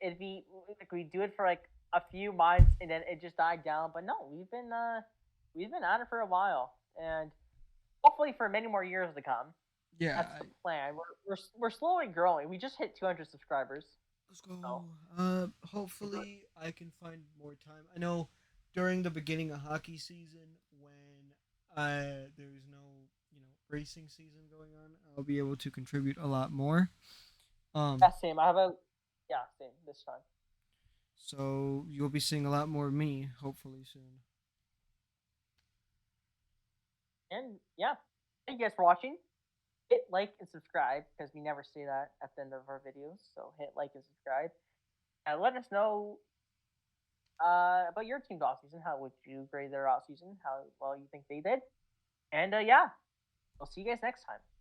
it'd be like we do it for like a few months and then it just died down. But no, we've been at it for a while, and hopefully for many more years to come. Yeah, that's the plan. We're slowly growing. We just hit 200 subscribers. Let's go. So. Hopefully I can find more time. I know during the beginning of hockey season when there's no racing season going on, I'll be able to contribute a lot more. Same. I have same this time. So you'll be seeing a lot more of me, hopefully soon. And yeah, thank you guys for watching. Hit like and subscribe because we never say that at the end of our videos. So hit like and subscribe. And let us know about your team's off season. How would you grade their off season? How well you think they did? And we'll see you guys next time.